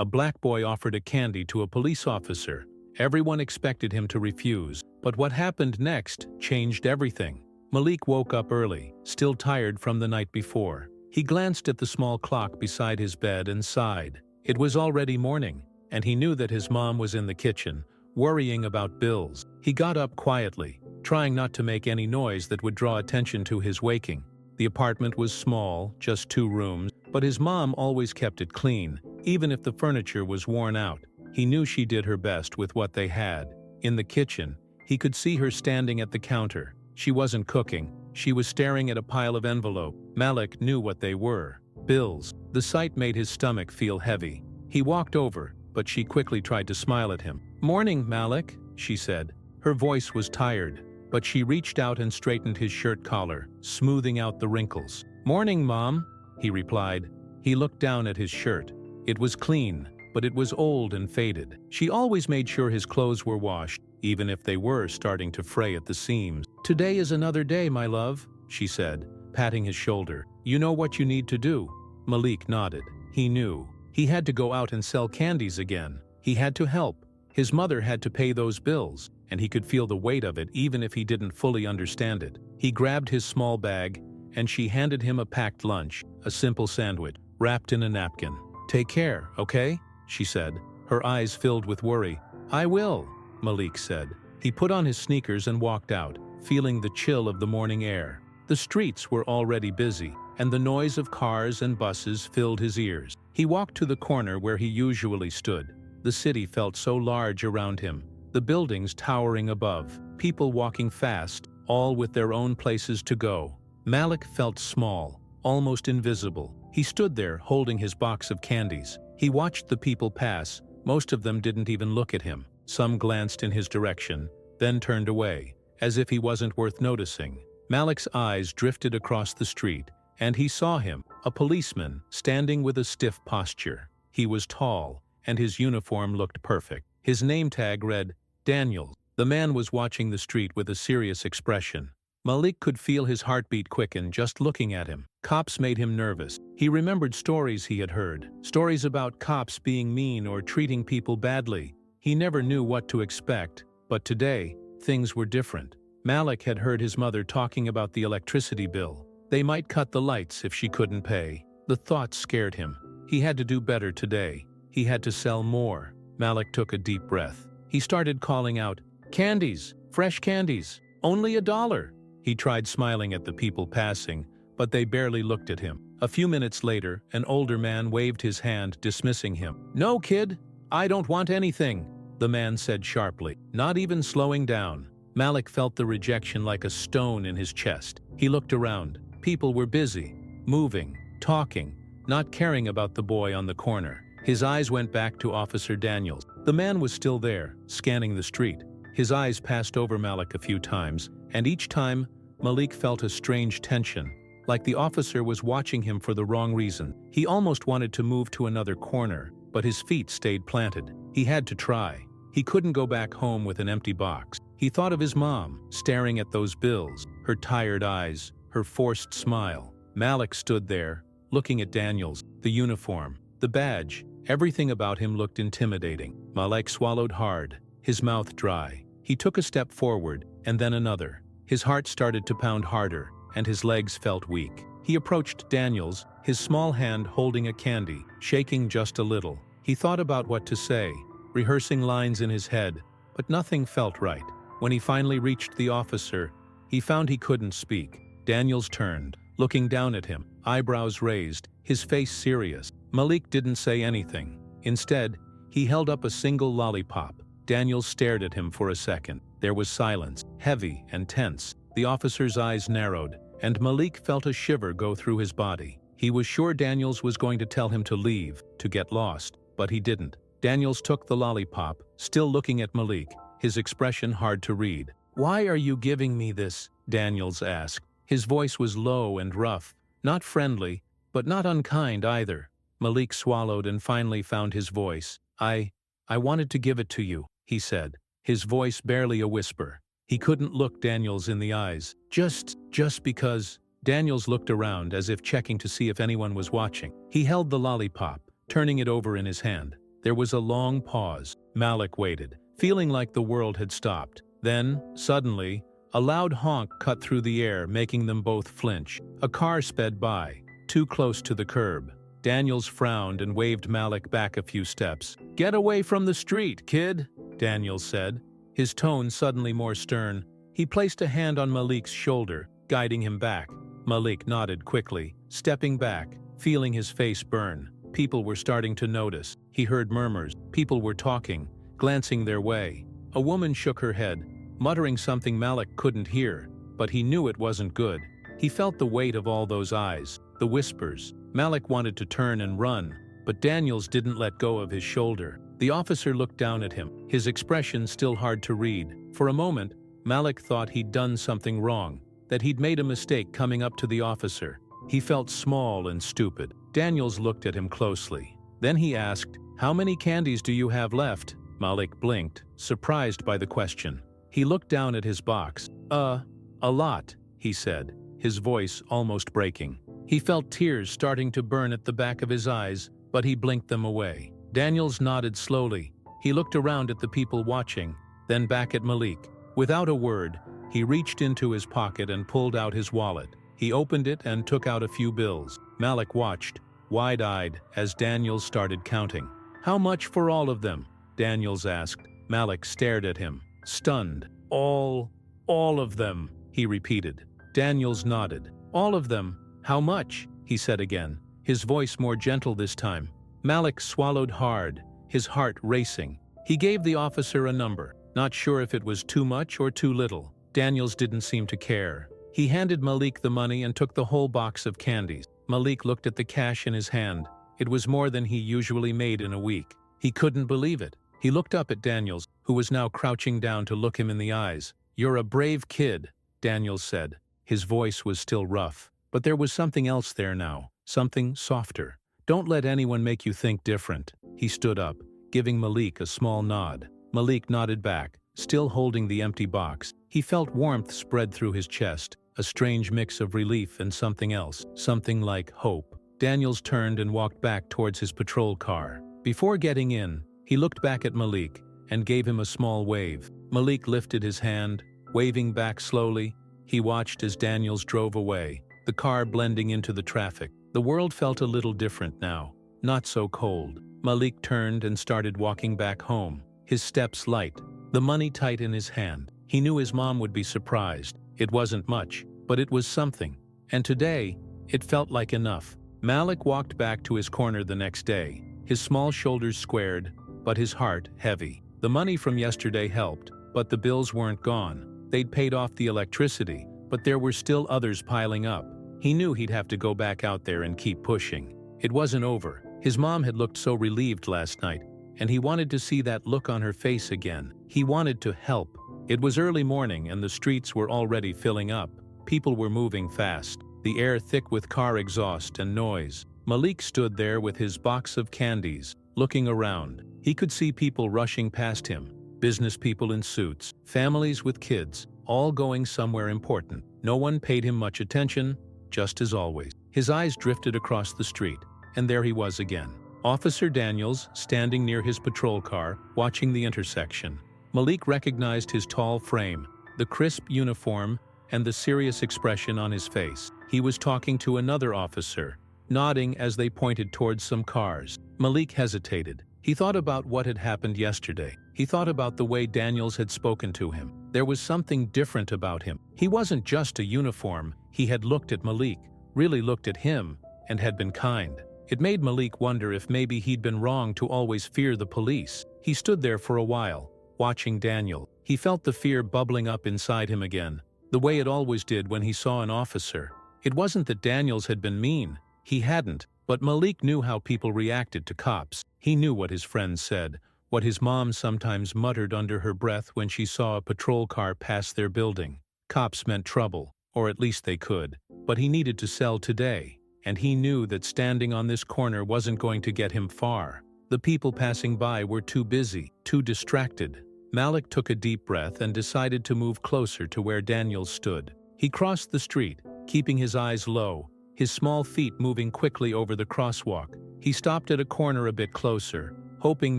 A black boy offered a candy to a police officer. Everyone expected him to refuse, but what happened next changed everything. Malik woke up early, still tired from the night before. He glanced at the small clock beside his bed and sighed. It was already morning, and he knew that his mom was in the kitchen, worrying about bills. He got up quietly, trying not to make any noise that would draw attention to his waking. The apartment was small, just 2 rooms, but his mom always kept it clean, even if the furniture was worn out. He knew she did her best with what they had. In the kitchen, he could see her standing at the counter. She wasn't cooking. She was staring at a pile of envelopes. Malik knew what they were. Bills. The sight made his stomach feel heavy. He walked over, but she quickly tried to smile at him. "Morning, Malik," she said. Her voice was tired, but she reached out and straightened his shirt collar, smoothing out the wrinkles. "Morning, Mom," he replied. He looked down at his shirt. It was clean, but it was old and faded. She always made sure his clothes were washed, even if they were starting to fray at the seams. "Today is another day, my love," she said, patting his shoulder. "You know what you need to do." Malik nodded. He knew. He had to go out and sell candies again. He had to help. His mother had to pay those bills, and he could feel the weight of it even if he didn't fully understand it. He grabbed his small bag, and she handed him a packed lunch, a simple sandwich, wrapped in a napkin. "Take care, okay?" she said, her eyes filled with worry. "I will," Malik said. He put on his sneakers and walked out, feeling the chill of the morning air. The streets were already busy, and the noise of cars and buses filled his ears. He walked to the corner where he usually stood. The city felt so large around him, the buildings towering above, people walking fast, all with their own places to go. Malik felt small, almost invisible. He stood there holding his box of candies. He watched the people pass. Most of them didn't even look at him. Some glanced in his direction, then turned away, as if he wasn't worth noticing. Malik's eyes drifted across the street, and he saw him, a policeman, standing with a stiff posture. He was tall, and his uniform looked perfect. His name tag read, Daniels. The man was watching the street with a serious expression. Malik could feel his heartbeat quicken just looking at him. Cops made him nervous. He remembered stories he had heard, stories about cops being mean or treating people badly. He never knew what to expect, but today, things were different. Malik had heard his mother talking about the electricity bill. They might cut the lights if she couldn't pay. The thought scared him. He had to do better today. He had to sell more. Malik took a deep breath. He started calling out, "Candies, fresh candies, only $1." He tried smiling at the people passing, but they barely looked at him. A few minutes later, an older man waved his hand, dismissing him. "No, kid, I don't want anything," the man said sharply, not even slowing down. Malik felt the rejection like a stone in his chest. He looked around. People were busy, moving, talking, not caring about the boy on the corner. His eyes went back to Officer Daniels. The man was still there, scanning the street. His eyes passed over Malik a few times, and each time, Malik felt a strange tension, like the officer was watching him for the wrong reason. He almost wanted to move to another corner, but his feet stayed planted. He had to try. He couldn't go back home with an empty box. He thought of his mom, staring at those bills, her tired eyes, her forced smile. Malik stood there, looking at Daniels, the uniform, the badge. Everything about him looked intimidating. Malik swallowed hard, his mouth dry. He took a step forward, and then another. His heart started to pound harder, and his legs felt weak. He approached Daniels, his small hand holding a candy, shaking just a little. He thought about what to say, rehearsing lines in his head, but nothing felt right. When he finally reached the officer, he found he couldn't speak. Daniels turned, looking down at him, eyebrows raised, his face serious. Malik didn't say anything. Instead, he held up a single lollipop. Daniels stared at him for a second. There was silence, heavy and tense. The officer's eyes narrowed, and Malik felt a shiver go through his body. He was sure Daniels was going to tell him to leave, to get lost, but he didn't. Daniels took the lollipop, still looking at Malik, his expression hard to read. "Why are you giving me this?" Daniels asked. His voice was low and rough, not friendly, but not unkind either. Malik swallowed and finally found his voice. I wanted to give it to you," he said, his voice barely a whisper. He couldn't look Daniels in the eyes. Just because." Daniels looked around as if checking to see if anyone was watching. He held the lollipop, turning it over in his hand. There was a long pause. Malik waited, feeling like the world had stopped. Then, suddenly, a loud honk cut through the air, making them both flinch. A car sped by, too close to the curb. Daniels frowned and waved Malik back a few steps. "Get away from the street, kid," Daniels said, his tone suddenly more stern. He placed a hand on Malik's shoulder, guiding him back. Malik nodded quickly, stepping back, feeling his face burn. People were starting to notice. He heard murmurs. People were talking, glancing their way. A woman shook her head, muttering something Malik couldn't hear, but he knew it wasn't good. He felt the weight of all those eyes, the whispers. Malik wanted to turn and run, but Daniels didn't let go of his shoulder. The officer looked down at him, his expression still hard to read. For a moment, Malik thought he'd done something wrong, that he'd made a mistake coming up to the officer. He felt small and stupid. Daniels looked at him closely. Then he asked, "How many candies do you have left?" Malik blinked, surprised by the question. He looked down at his box. A lot," he said, his voice almost breaking. He felt tears starting to burn at the back of his eyes, but he blinked them away. Daniels nodded slowly. He looked around at the people watching, then back at Malik. Without a word, he reached into his pocket and pulled out his wallet. He opened it and took out a few bills. Malik watched, wide-eyed, as Daniels started counting. "How much for all of them?" Daniels asked. Malik stared at him, stunned. All of them," he repeated. Daniels nodded. "All of them? How much?" he said again, his voice more gentle this time. Malik swallowed hard, his heart racing. He gave the officer a number, not sure if it was too much or too little. Daniels didn't seem to care. He handed Malik the money and took the whole box of candies. Malik looked at the cash in his hand. It was more than he usually made in a week. He couldn't believe it. He looked up at Daniels, who was now crouching down to look him in the eyes. "You're a brave kid," Daniels said. His voice was still rough, but there was something else there now, something softer. "Don't let anyone make you think different." He stood up, giving Malik a small nod. Malik nodded back, still holding the empty box. He felt warmth spread through his chest, a strange mix of relief and something else, something like hope. Daniels turned and walked back towards his patrol car. Before getting in, he looked back at Malik and gave him a small wave. Malik lifted his hand, waving back slowly. He watched as Daniels drove away, the car blending into the traffic. The world felt a little different now, not so cold. Malik turned and started walking back home, his steps light, the money tight in his hand. He knew his mom would be surprised. It wasn't much, but it was something. And today, it felt like enough. Malik walked back to his corner the next day, his small shoulders squared, but his heart heavy. The money from yesterday helped, but the bills weren't gone. They'd paid off the electricity, but there were still others piling up. He knew he'd have to go back out there and keep pushing. It wasn't over. His mom had looked so relieved last night, and he wanted to see that look on her face again. He wanted to help. It was early morning and the streets were already filling up. People were moving fast, the air thick with car exhaust and noise. Malik stood there with his box of candies, looking around. He could see people rushing past him, business people in suits, families with kids, all going somewhere important. No one paid him much attention, just as always. His eyes drifted across the street, and there he was again. Officer Daniels, standing near his patrol car, watching the intersection. Malik recognized his tall frame, the crisp uniform, and the serious expression on his face. He was talking to another officer, nodding as they pointed towards some cars. Malik hesitated. He thought about what had happened yesterday. He thought about the way Daniels had spoken to him. There was something different about him. He wasn't just a uniform. He had looked at Malik, really looked at him, and had been kind. It made Malik wonder if maybe he'd been wrong to always fear the police. He stood there for a while, watching Daniel. He felt the fear bubbling up inside him again, the way it always did when he saw an officer. It wasn't that Daniels had been mean. He hadn't. But Malik knew how people reacted to cops. He knew what his friends said, what his mom sometimes muttered under her breath when she saw a patrol car pass their building. Cops meant trouble, or at least they could. But he needed to sell today, and he knew that standing on this corner wasn't going to get him far. The people passing by were too busy, too distracted. Malik took a deep breath and decided to move closer to where Daniels stood. He crossed the street, keeping his eyes low, his small feet moving quickly over the crosswalk. He stopped at a corner a bit closer, hoping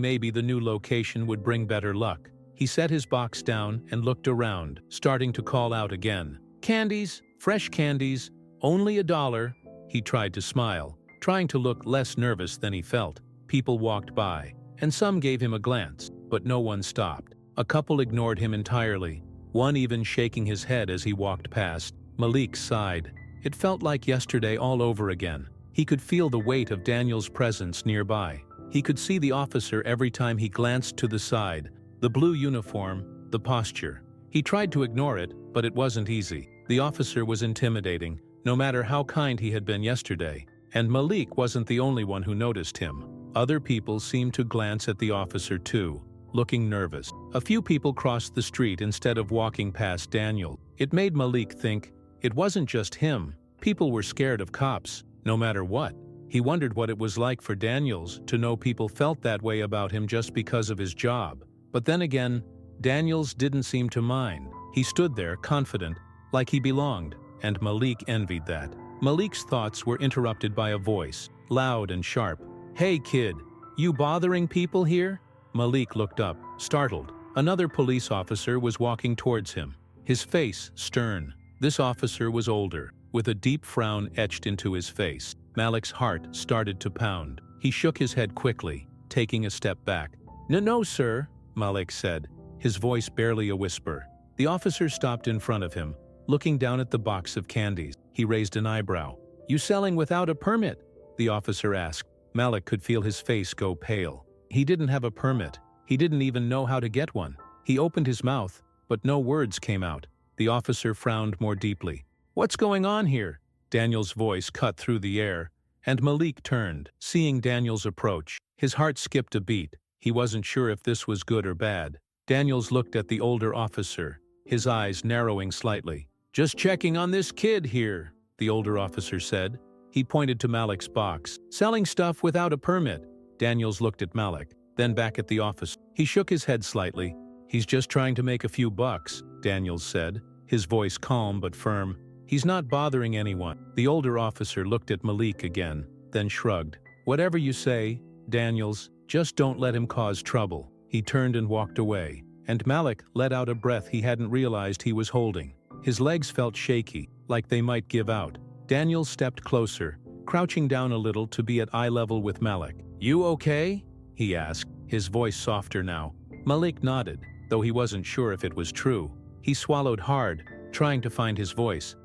maybe the new location would bring better luck. He set his box down and looked around, starting to call out again. "Candies, fresh candies, only $1. He tried to smile, trying to look less nervous than he felt. People walked by, and some gave him a glance, but no one stopped. A couple ignored him entirely, one even shaking his head as he walked past. Malik sighed. It felt like yesterday all over again. He could feel the weight of Daniel's presence nearby. He could see the officer every time he glanced to the side, the blue uniform, the posture. He tried to ignore it, but it wasn't easy. The officer was intimidating, no matter how kind he had been yesterday. And Malik wasn't the only one who noticed him. Other people seemed to glance at the officer too, looking nervous. A few people crossed the street instead of walking past Daniel. It made Malik think it wasn't just him. People were scared of cops, no matter what. He wondered what it was like for Daniels to know people felt that way about him just because of his job. But then again, Daniels didn't seem to mind. He stood there, confident, like he belonged, and Malik envied that. Malik's thoughts were interrupted by a voice, loud and sharp. "Hey kid, you bothering people here?" Malik looked up, startled. Another police officer was walking towards him, his face stern. This officer was older, with a deep frown etched into his face. Malik's heart started to pound. He shook his head quickly, taking a step back. No, sir," Malik said, his voice barely a whisper. The officer stopped in front of him, looking down at the box of candies. He raised an eyebrow. "You selling without a permit?" the officer asked. Malik could feel his face go pale. He didn't have a permit. He didn't even know how to get one. He opened his mouth, but no words came out. The officer frowned more deeply. "What's going on here?" Daniel's voice cut through the air, and Malik turned, seeing Daniel's approach. His heart skipped a beat. He wasn't sure if this was good or bad. Daniels looked at the older officer, his eyes narrowing slightly. "Just checking on this kid here," the older officer said. He pointed to Malik's box. "Selling stuff without a permit." Daniels looked at Malik, then back at the officer. He shook his head slightly. "He's just trying to make a few bucks," Daniels said, his voice calm but firm. "He's not bothering anyone." The older officer looked at Malik again, then shrugged. "Whatever you say, Daniels, just don't let him cause trouble." He turned and walked away, and Malik let out a breath he hadn't realized he was holding. His legs felt shaky, like they might give out. Daniels stepped closer, crouching down a little to be at eye level with Malik. "You okay?" he asked, his voice softer now. Malik nodded, though he wasn't sure if it was true. He swallowed hard, trying to find his voice.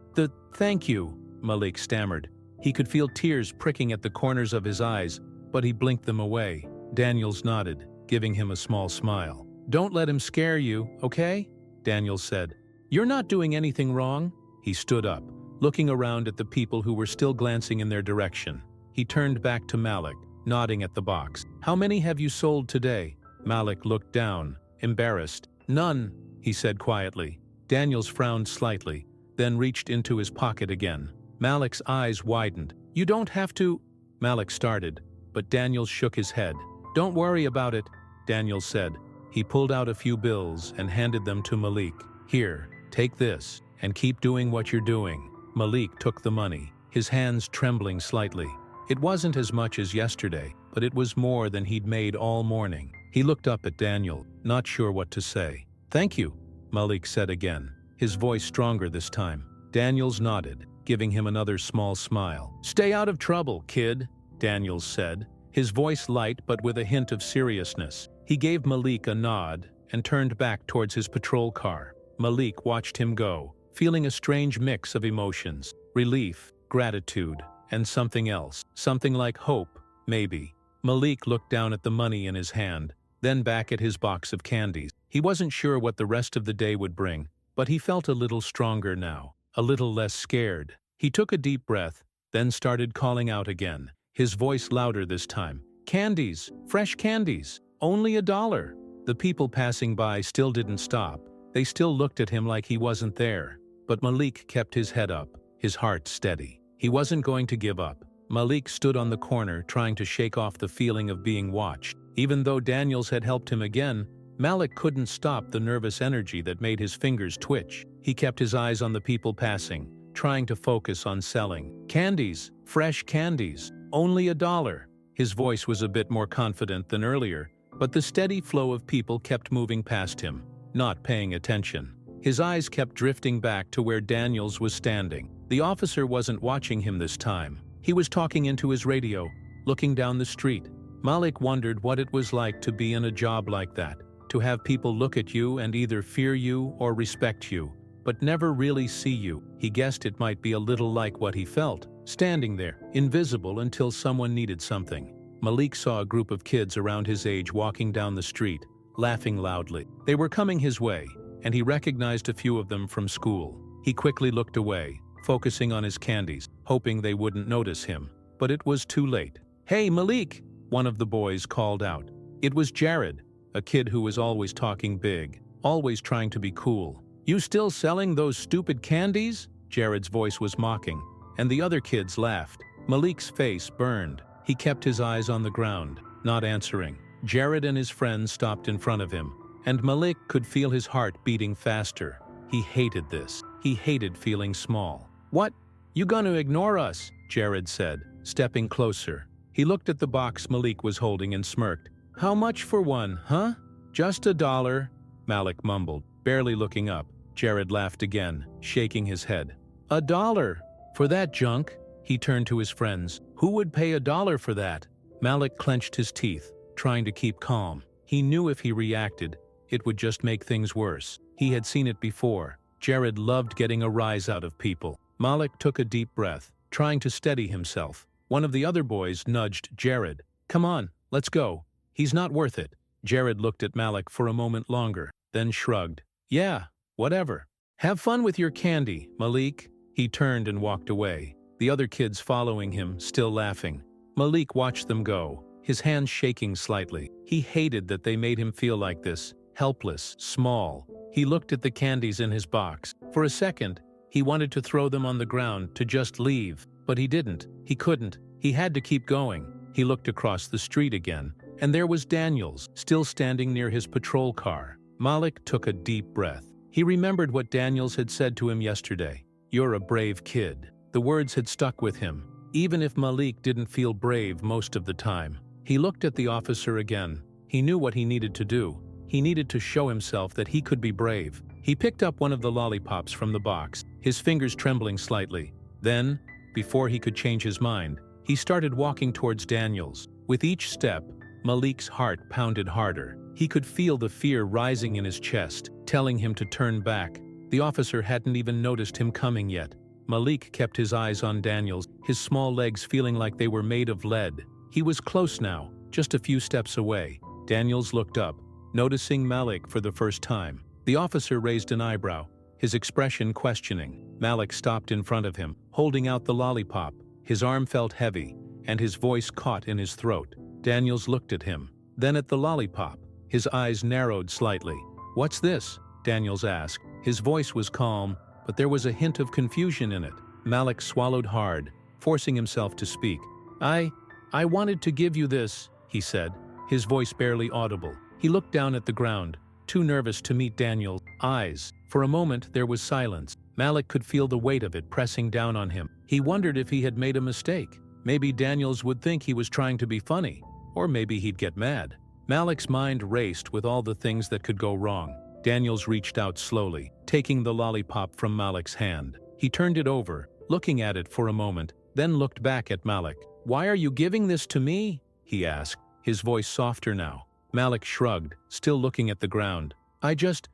Thank you," Malik stammered. He could feel tears pricking at the corners of his eyes, but he blinked them away. Daniels nodded, giving him a small smile. "Don't let him scare you, okay?" Daniels said. "You're not doing anything wrong." He stood up, looking around at the people who were still glancing in their direction. He turned back to Malik, nodding at the box. "How many have you sold today?" Malik looked down, embarrassed. "None," he said quietly. Daniels frowned slightly, then reached into his pocket again. Malik's eyes widened. "You don't have to—" Malik started, but Daniels shook his head. "Don't worry about it," Daniels said. He pulled out a few bills and handed them to Malik. "Here, take this, and keep doing what you're doing." Malik took the money, his hands trembling slightly. It wasn't as much as yesterday, but it was more than he'd made all morning. He looked up at Daniel, not sure what to say. "Thank you," Malik said again, his voice stronger this time. Daniels nodded, giving him another small smile. "Stay out of trouble, kid," Daniels said, his voice light but with a hint of seriousness. He gave Malik a nod and turned back towards his patrol car. Malik watched him go, feeling a strange mix of emotions: relief, gratitude, and something else. Something like hope, maybe. Malik looked down at the money in his hand, then back at his box of candies. He wasn't sure what the rest of the day would bring, but he felt a little stronger now, a little less scared. He took a deep breath, then started calling out again, his voice louder this time. "Candies, fresh candies, only $1." The people passing by still didn't stop. They still looked at him like he wasn't there. But Malik kept his head up, his heart steady. He wasn't going to give up. Malik stood on the corner trying to shake off the feeling of being watched. Even though Daniels had helped him again, Malik couldn't stop the nervous energy that made his fingers twitch. He kept his eyes on the people passing, trying to focus on selling. "Candies, fresh candies, only $1." His voice was a bit more confident than earlier, but the steady flow of people kept moving past him, not paying attention. His eyes kept drifting back to where Daniels was standing. The officer wasn't watching him this time. He was talking into his radio, looking down the street. Malik wondered what it was like to be in a job like that, to have people look at you and either fear you or respect you, but never really see you. He guessed it might be a little like what he felt, standing there, invisible until someone needed something. Malik saw a group of kids around his age walking down the street, laughing loudly. They were coming his way, and he recognized a few of them from school. He quickly looked away, focusing on his candies, hoping they wouldn't notice him. But it was too late. "Hey, Malik!" one of the boys called out. It was Jared, a kid who was always talking big, always trying to be cool. "You still selling those stupid candies?" Jared's voice was mocking, and the other kids laughed. Malik's face burned. He kept his eyes on the ground, not answering. Jared and his friends stopped in front of him, and Malik could feel his heart beating faster. He hated this. He hated feeling small. "What? You gonna ignore us?" Jared said, stepping closer. He looked at the box Malik was holding and smirked. "How much for one, huh?" "Just $1, Malik mumbled, barely looking up. Jared laughed again, shaking his head. $1? For that junk?" He turned to his friends. "Who would pay $1 for that?" Malik clenched his teeth, trying to keep calm. He knew if he reacted, it would just make things worse. He had seen it before. Jared loved getting a rise out of people. Malik took a deep breath, trying to steady himself. One of the other boys nudged Jared. "Come on, let's go. He's not worth it." Jared looked at Malik for a moment longer, then shrugged. "Yeah, whatever. Have fun with your candy, Malik." He turned and walked away, the other kids following him, still laughing. Malik watched them go, his hands shaking slightly. He hated that they made him feel like this, helpless, small. He looked at the candies in his box. For a second, he wanted to throw them on the ground, to just leave, but he didn't. He couldn't. He had to keep going. He looked across the street again, and there was Daniels, still standing near his patrol car. Malik took a deep breath. He remembered what Daniels had said to him yesterday. "You're a brave kid." The words had stuck with him, even if Malik didn't feel brave most of the time. He looked at the officer again. He knew what he needed to do. He needed to show himself that he could be brave. He picked up one of the lollipops from the box, his fingers trembling slightly. Then, before he could change his mind, he started walking towards Daniels. With each step, Malik's heart pounded harder. He could feel the fear rising in his chest, telling him to turn back. The officer hadn't even noticed him coming yet. Malik kept his eyes on Daniels, his small legs feeling like they were made of lead. He was close now, just a few steps away. Daniels looked up, noticing Malik for the first time. The officer raised an eyebrow, his expression questioning. Malik stopped in front of him, holding out the lollipop. His arm felt heavy, and his voice caught in his throat. Daniels looked at him, then at the lollipop. His eyes narrowed slightly. "What's this?" Daniels asked. His voice was calm, but there was a hint of confusion in it. Malik swallowed hard, forcing himself to speak. I wanted to give you this," he said, his voice barely audible. He looked down at the ground, too nervous to meet Daniels' eyes. For a moment, there was silence. Malik could feel the weight of it pressing down on him. He wondered if he had made a mistake. Maybe Daniels would think he was trying to be funny, or maybe he'd get mad. Malik's mind raced with all the things that could go wrong. Daniels reached out slowly, taking the lollipop from Malik's hand. He turned it over, looking at it for a moment, then looked back at Malik. "Why are you giving this to me?" he asked, his voice softer now. Malik shrugged, still looking at the ground. I just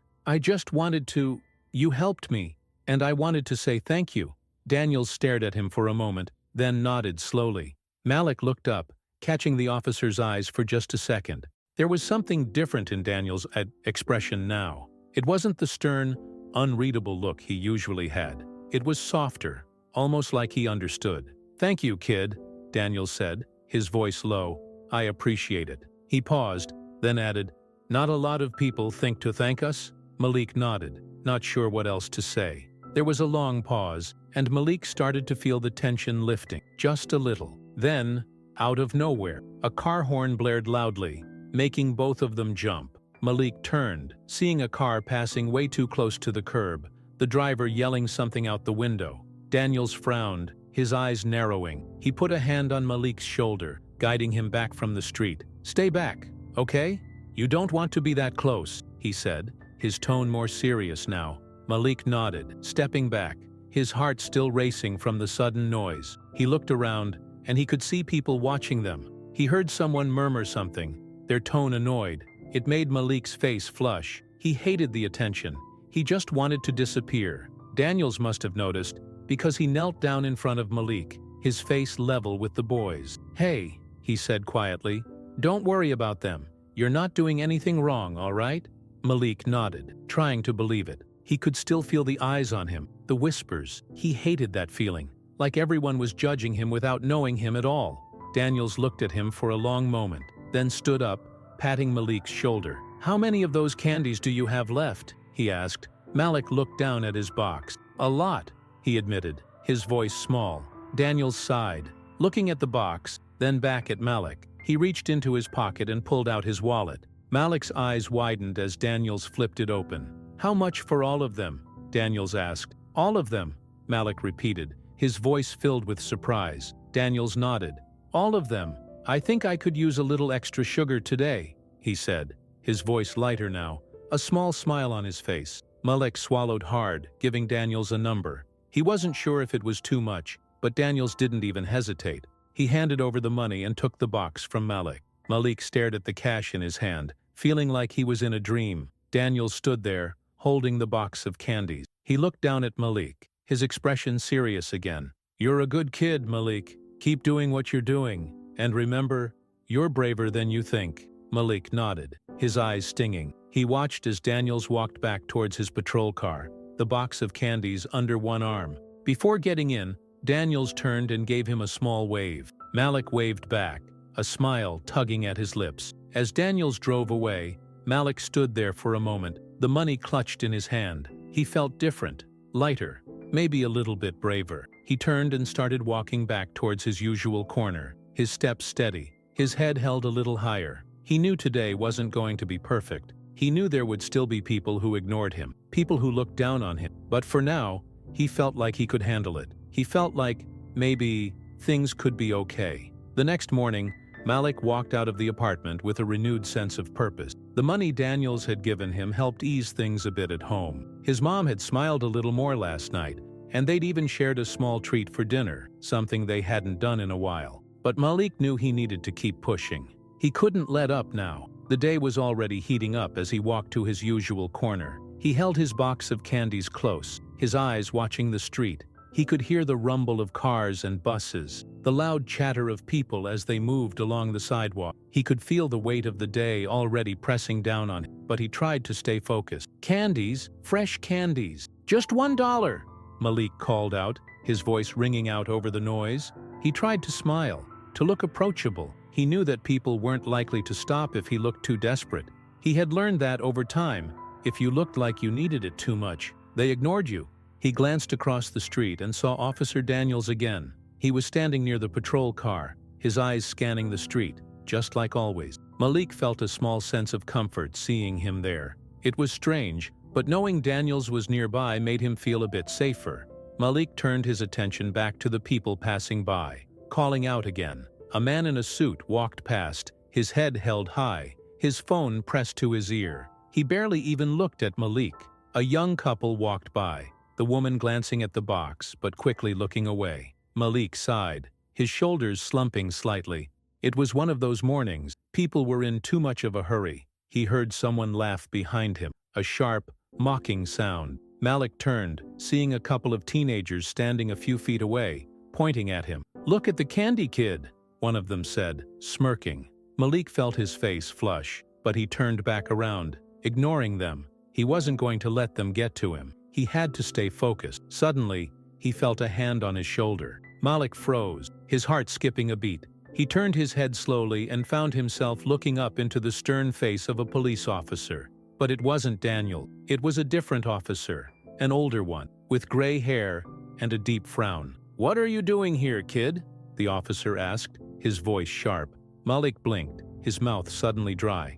wanted to. You helped me, and I wanted to say thank you." Daniels stared at him for a moment, then nodded slowly. Malik looked up, catching the officer's eyes for just a second. There was something different in Daniels' expression now. It wasn't the stern, unreadable look he usually had. It was softer, almost like he understood. "Thank you, kid," Daniels said, his voice low. "I appreciate it." He paused, then added, "Not a lot of people think to thank us?" Malik nodded, not sure what else to say. There was a long pause, and Malik started to feel the tension lifting, just a little. Then, out of nowhere, a car horn blared loudly, making both of them jump. Malik turned, seeing a car passing way too close to the curb, the driver yelling something out the window. Daniels frowned, his eyes narrowing. He put a hand on Malik's shoulder, guiding him back from the street. "Stay back, okay? You don't want to be that close," he said, his tone more serious now. Malik nodded, stepping back, his heart still racing from the sudden noise. He looked around, and he could see people watching them. He heard someone murmur something, their tone annoyed. It made Malik's face flush. He hated the attention. He just wanted to disappear. Daniels must have noticed, because he knelt down in front of Malik, his face level with the boys. "Hey," he said quietly, "don't worry about them. You're not doing anything wrong, all right?" Malik nodded, trying to believe it. He could still feel the eyes on him, the whispers. He hated that feeling, like everyone was judging him without knowing him at all. Daniels looked at him for a long moment, then stood up, patting Malik's shoulder. "How many of those candies do you have left?" he asked. Malik looked down at his box. "A lot," he admitted, his voice small. Daniels sighed, looking at the box, then back at Malik. He reached into his pocket and pulled out his wallet. Malik's eyes widened as Daniels flipped it open. "How much for all of them?" Daniels asked. "All of them," Malik repeated, his voice filled with surprise. Daniels nodded. "All of them. I think I could use a little extra sugar today," he said, his voice lighter now, a small smile on his face. Malik swallowed hard, giving Daniels a number. He wasn't sure if it was too much, but Daniels didn't even hesitate. He handed over the money and took the box from Malik. Malik stared at the cash in his hand, feeling like he was in a dream. Daniels stood there, holding the box of candies. He looked down at Malik, his expression serious again. "You're a good kid, Malik. Keep doing what you're doing. And remember, you're braver than you think." Malik nodded, his eyes stinging. He watched as Daniels walked back towards his patrol car, the box of candies under one arm. Before getting in, Daniels turned and gave him a small wave. Malik waved back, a smile tugging at his lips. As Daniels drove away, Malik stood there for a moment, the money clutched in his hand. He felt different, lighter, maybe a little bit braver. He turned and started walking back towards his usual corner, his steps steady, his head held a little higher. He knew today wasn't going to be perfect. He knew there would still be people who ignored him, people who looked down on him. But for now, he felt like he could handle it. He felt like, maybe, things could be okay. The next morning, Malik walked out of the apartment with a renewed sense of purpose. The money Daniels had given him helped ease things a bit at home. His mom had smiled a little more last night, and they'd even shared a small treat for dinner, something they hadn't done in a while. But Malik knew he needed to keep pushing. He couldn't let up now. The day was already heating up as he walked to his usual corner. He held his box of candies close, his eyes watching the street. He could hear the rumble of cars and buses, the loud chatter of people as they moved along the sidewalk. He could feel the weight of the day already pressing down on him, but he tried to stay focused. "Candies, fresh candies, just $1, Malik called out, his voice ringing out over the noise. He tried to smile, to look approachable. He knew that people weren't likely to stop if he looked too desperate. He had learned that over time, if you looked like you needed it too much, they ignored you. He glanced across the street and saw Officer Daniels again. He was standing near the patrol car, his eyes scanning the street, just like always. Malik felt a small sense of comfort seeing him there. It was strange, but knowing Daniels was nearby made him feel a bit safer. Malik turned his attention back to the people passing by, calling out again. A man in a suit walked past, his head held high, his phone pressed to his ear. He barely even looked at Malik. A young couple walked by, the woman glancing at the box but quickly looking away. Malik sighed, his shoulders slumping slightly. It was one of those mornings. People were in too much of a hurry. He heard someone laugh behind him, a sharp, mocking sound. Malik turned, seeing a couple of teenagers standing a few feet away, pointing at him. "Look at the candy kid," one of them said, smirking. Malik felt his face flush, but he turned back around, ignoring them. He wasn't going to let them get to him. He had to stay focused. Suddenly, he felt a hand on his shoulder. Malik froze, his heart skipping a beat. He turned his head slowly and found himself looking up into the stern face of a police officer. But it wasn't Daniel. It was a different officer, an older one, with gray hair and a deep frown. "What are you doing here, kid?" the officer asked, his voice sharp. Malik blinked, his mouth suddenly dry.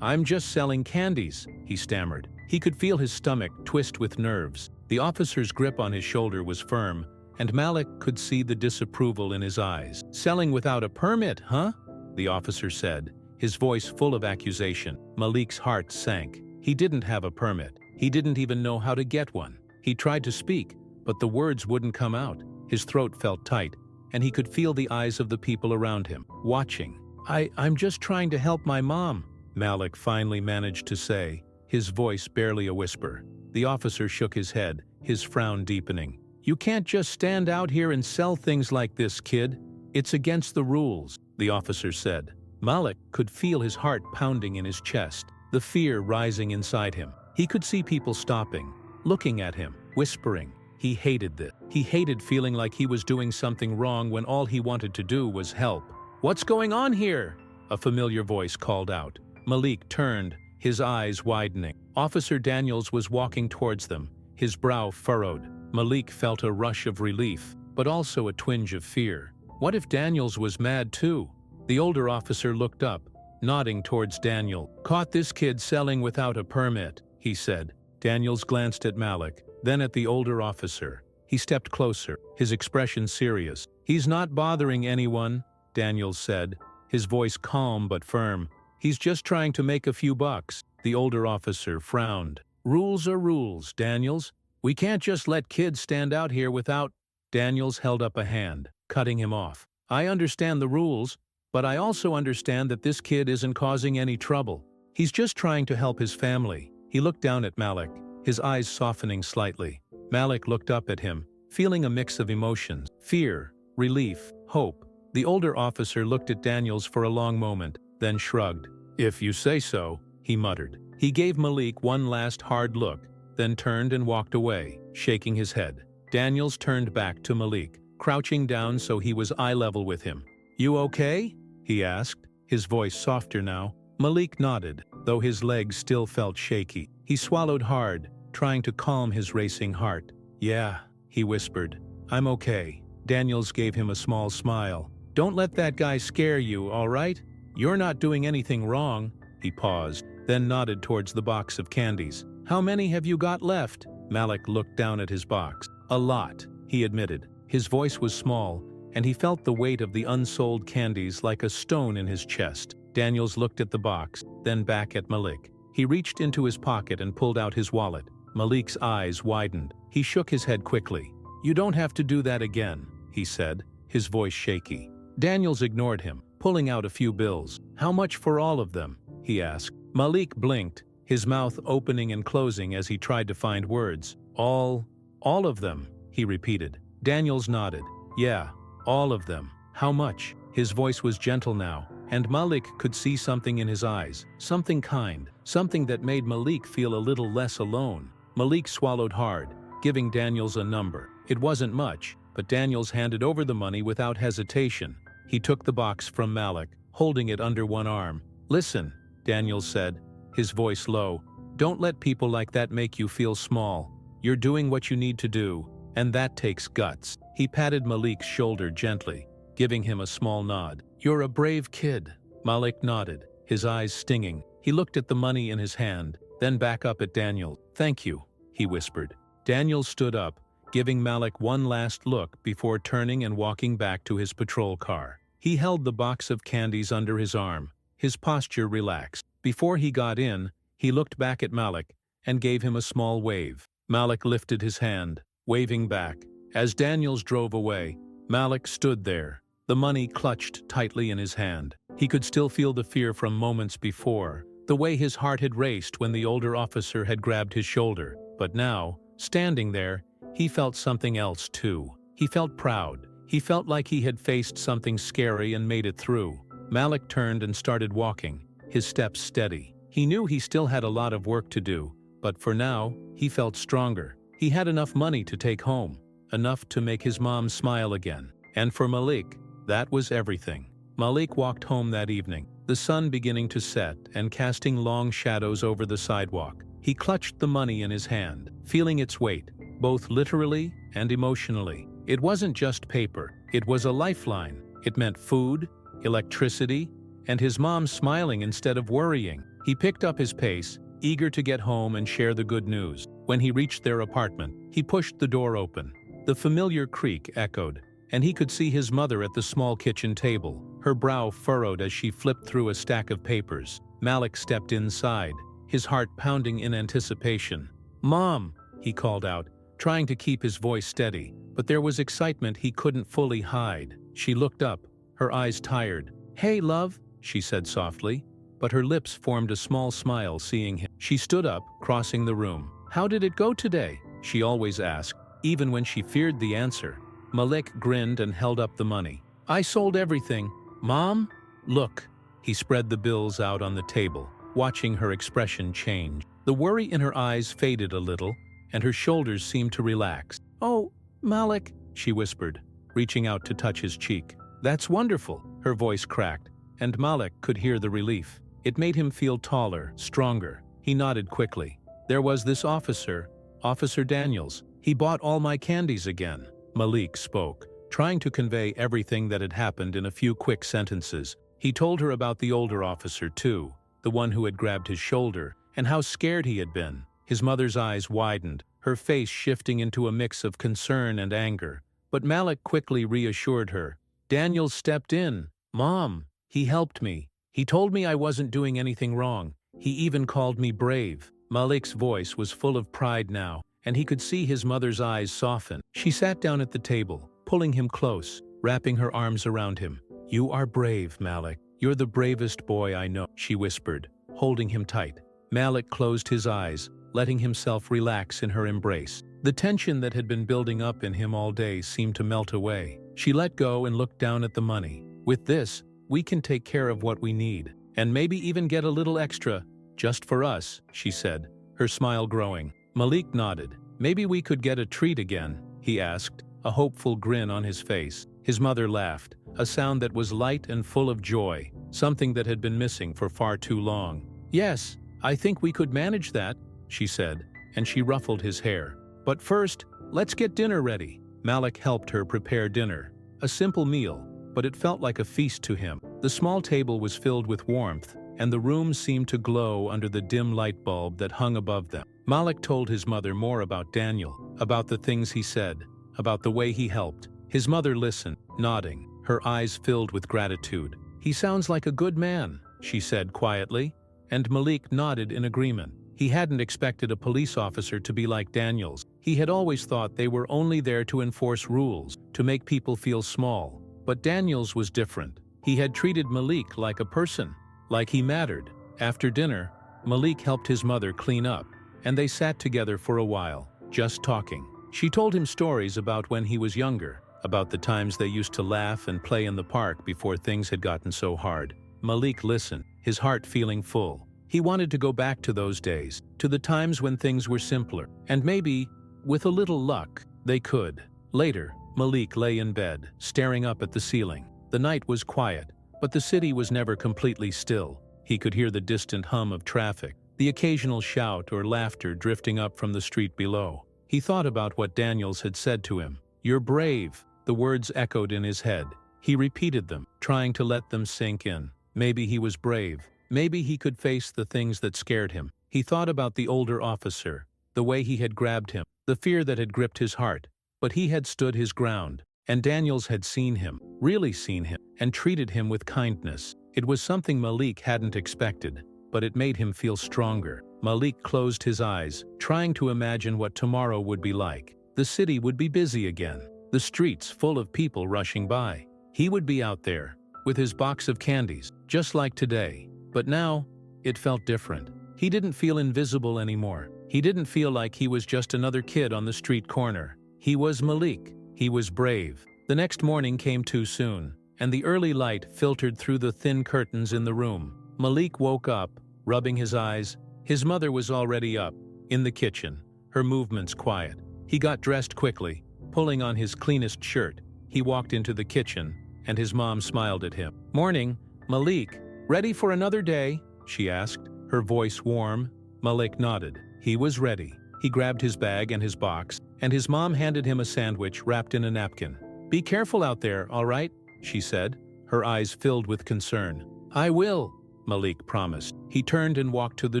I'm just selling candies," he stammered. He could feel his stomach twist with nerves. The officer's grip on his shoulder was firm, and Malik could see the disapproval in his eyes. "Selling without a permit, huh?" the officer said, his voice full of accusation. Malik's heart sank. He didn't have a permit. He didn't even know how to get one. He tried to speak, but the words wouldn't come out. His throat felt tight, and he could feel the eyes of the people around him, watching. I'm just trying to help my mom," Malik finally managed to say, his voice barely a whisper. The officer shook his head, his frown deepening. "You can't just stand out here and sell things like this, kid. It's against the rules," the officer said. Malik could feel his heart pounding in his chest, the fear rising inside him. He could see people stopping, looking at him, whispering. He hated this. He hated feeling like he was doing something wrong when all he wanted to do was help. "What's going on here?" a familiar voice called out. Malik turned, his eyes widening. Officer Daniels was walking towards them, his brow furrowed. Malik felt a rush of relief, but also a twinge of fear. What if Daniels was mad too? The older officer looked up, nodding towards Daniel. "Caught this kid selling without a permit," he said. Daniels glanced at Malik, then at the older officer. He stepped closer, his expression serious. "He's not bothering anyone," Daniels said, his voice calm but firm. "He's just trying to make a few bucks." The older officer frowned. "Rules are rules, Daniels. We can't just let kids stand out here without—" Daniels held up a hand, cutting him off. "I understand the rules, but I also understand that this kid isn't causing any trouble. He's just trying to help his family." He looked down at Malik, his eyes softening slightly. Malik looked up at him, feeling a mix of emotions: fear, relief, hope. The older officer looked at Daniels for a long moment, then shrugged. "If you say so," he muttered. He gave Malik one last hard look, then turned and walked away, shaking his head. Daniels turned back to Malik, crouching down so he was eye level with him. "You okay?" he asked, his voice softer now. Malik nodded, though his legs still felt shaky. He swallowed hard, trying to calm his racing heart. "Yeah," he whispered. "I'm okay." Daniels gave him a small smile. "Don't let that guy scare you, all right? You're not doing anything wrong." He paused, then nodded towards the box of candies. "How many have you got left?" Malik looked down at his box. "A lot," he admitted. His voice was small, and he felt the weight of the unsold candies like a stone in his chest. Daniels looked at the box, then back at Malik. He reached into his pocket and pulled out his wallet. Malik's eyes widened. He shook his head quickly. "You don't have to do that again," he said, his voice shaky. Daniels ignored him, pulling out a few bills. "How much for all of them?" he asked. Malik blinked, his mouth opening and closing as he tried to find words. All of them," he repeated. Daniels nodded. "Yeah, all of them. How much?" His voice was gentle now, and Malik could see something in his eyes, something kind, something that made Malik feel a little less alone. Malik swallowed hard, giving Daniels a number. It wasn't much, but Daniels handed over the money without hesitation. He took the box from Malik, holding it under one arm. "Listen," Daniels said, his voice low. "Don't let people like that make you feel small. You're doing what you need to do, and that takes guts." He patted Malik's shoulder gently, giving him a small nod. "You're a brave kid." Malik nodded, his eyes stinging. He looked at the money in his hand, then back up at Daniel. "Thank you," he whispered. Daniel stood up, giving Malik one last look before turning and walking back to his patrol car. He held the box of candies under his arm, his posture relaxed. Before he got in, he looked back at Malik and gave him a small wave. Malik lifted his hand, waving back. As Daniels drove away, Malik stood there, the money clutched tightly in his hand. He could still feel the fear from moments before, the way his heart had raced when the older officer had grabbed his shoulder. But now, standing there, he felt something else too. He felt proud. He felt like he had faced something scary and made it through. Malik turned and started walking, his steps steady. He knew he still had a lot of work to do, but for now, he felt stronger. He had enough money to take home, enough to make his mom smile again. And for Malik, that was everything. Malik walked home that evening, the sun beginning to set and casting long shadows over the sidewalk. He clutched the money in his hand, feeling its weight, both literally and emotionally. It wasn't just paper, it was a lifeline. It meant food, electricity, and his mom smiling instead of worrying. He picked up his pace, eager to get home and share the good news. When he reached their apartment, he pushed the door open. The familiar creak echoed, and he could see his mother at the small kitchen table, her brow furrowed as she flipped through a stack of papers. Malik stepped inside, his heart pounding in anticipation. "Mom!" he called out, trying to keep his voice steady, but there was excitement he couldn't fully hide. She looked up, her eyes tired. "Hey, love," she said softly, but her lips formed a small smile seeing him. She stood up, crossing the room. "How did it go today?" she always asked, even when she feared the answer. Malik grinned and held up the money. "I sold everything. Mom? Look." He spread the bills out on the table, watching her expression change. The worry in her eyes faded a little, and her shoulders seemed to relax. "Oh, Malik," she whispered, reaching out to touch his cheek. "That's wonderful." Her voice cracked, and Malik could hear the relief. It made him feel taller, stronger. He nodded quickly. "There was this officer, Officer Daniels. He bought all my candies again." Malik spoke, trying to convey everything that had happened in a few quick sentences. He told her about the older officer too, the one who had grabbed his shoulder, and how scared he had been. His mother's eyes widened, her face shifting into a mix of concern and anger. But Malik quickly reassured her. "Daniels stepped in. Mom, he helped me. He told me I wasn't doing anything wrong. He even called me brave." Malik's voice was full of pride now, and he could see his mother's eyes soften. She sat down at the table, pulling him close, wrapping her arms around him. "You are brave, Malik. You're the bravest boy I know," she whispered, holding him tight. Malik closed his eyes, letting himself relax in her embrace. The tension that had been building up in him all day seemed to melt away. She let go and looked down at the money. "With this, we can take care of what we need, and maybe even get a little extra, just for us," she said, her smile growing. Malik nodded. "Maybe we could get a treat again?" he asked, a hopeful grin on his face. His mother laughed, a sound that was light and full of joy, something that had been missing for far too long. "Yes, I think we could manage that," she said, and she ruffled his hair. "But first, let's get dinner ready." Malik helped her prepare dinner. A simple meal, but it felt like a feast to him. The small table was filled with warmth, and the room seemed to glow under the dim light bulb that hung above them. Malik told his mother more about Daniel, about the things he said, about the way he helped. His mother listened, nodding, her eyes filled with gratitude. "He sounds like a good man," she said quietly, and Malik nodded in agreement. He hadn't expected a police officer to be like Daniels. He had always thought they were only there to enforce rules, to make people feel small. But Daniels was different. He had treated Malik like a person, like he mattered. After dinner, Malik helped his mother clean up, and they sat together for a while, just talking. She told him stories about when he was younger, about the times they used to laugh and play in the park before things had gotten so hard. Malik listened, his heart feeling full. He wanted to go back to those days, to the times when things were simpler, and maybe, with a little luck, they could. Later, Malik lay in bed, staring up at the ceiling. The night was quiet, but the city was never completely still. He could hear the distant hum of traffic, the occasional shout or laughter drifting up from the street below. He thought about what Daniels had said to him. "You're brave." The words echoed in his head. He repeated them, trying to let them sink in. Maybe he was brave. Maybe he could face the things that scared him. He thought about the older officer, the way he had grabbed him, the fear that had gripped his heart. But he had stood his ground, and Daniels had seen him, really seen him, and treated him with kindness. It was something Malik hadn't expected, but it made him feel stronger. Malik closed his eyes, trying to imagine what tomorrow would be like. The city would be busy again, the streets full of people rushing by. He would be out there, with his box of candies, just like today. But now, it felt different. He didn't feel invisible anymore. He didn't feel like he was just another kid on the street corner. He was Malik. He was brave. The next morning came too soon, and the early light filtered through the thin curtains in the room. Malik woke up, rubbing his eyes. His mother was already up, in the kitchen, her movements quiet. He got dressed quickly, pulling on his cleanest shirt. He walked into the kitchen, and his mom smiled at him. "Morning, Malik. Ready for another day?" she asked, her voice warm. Malik nodded. He was ready. He grabbed his bag and his box, and his mom handed him a sandwich wrapped in a napkin. "Be careful out there, all right?" she said, her eyes filled with concern. "I will," Malik promised. He turned and walked to the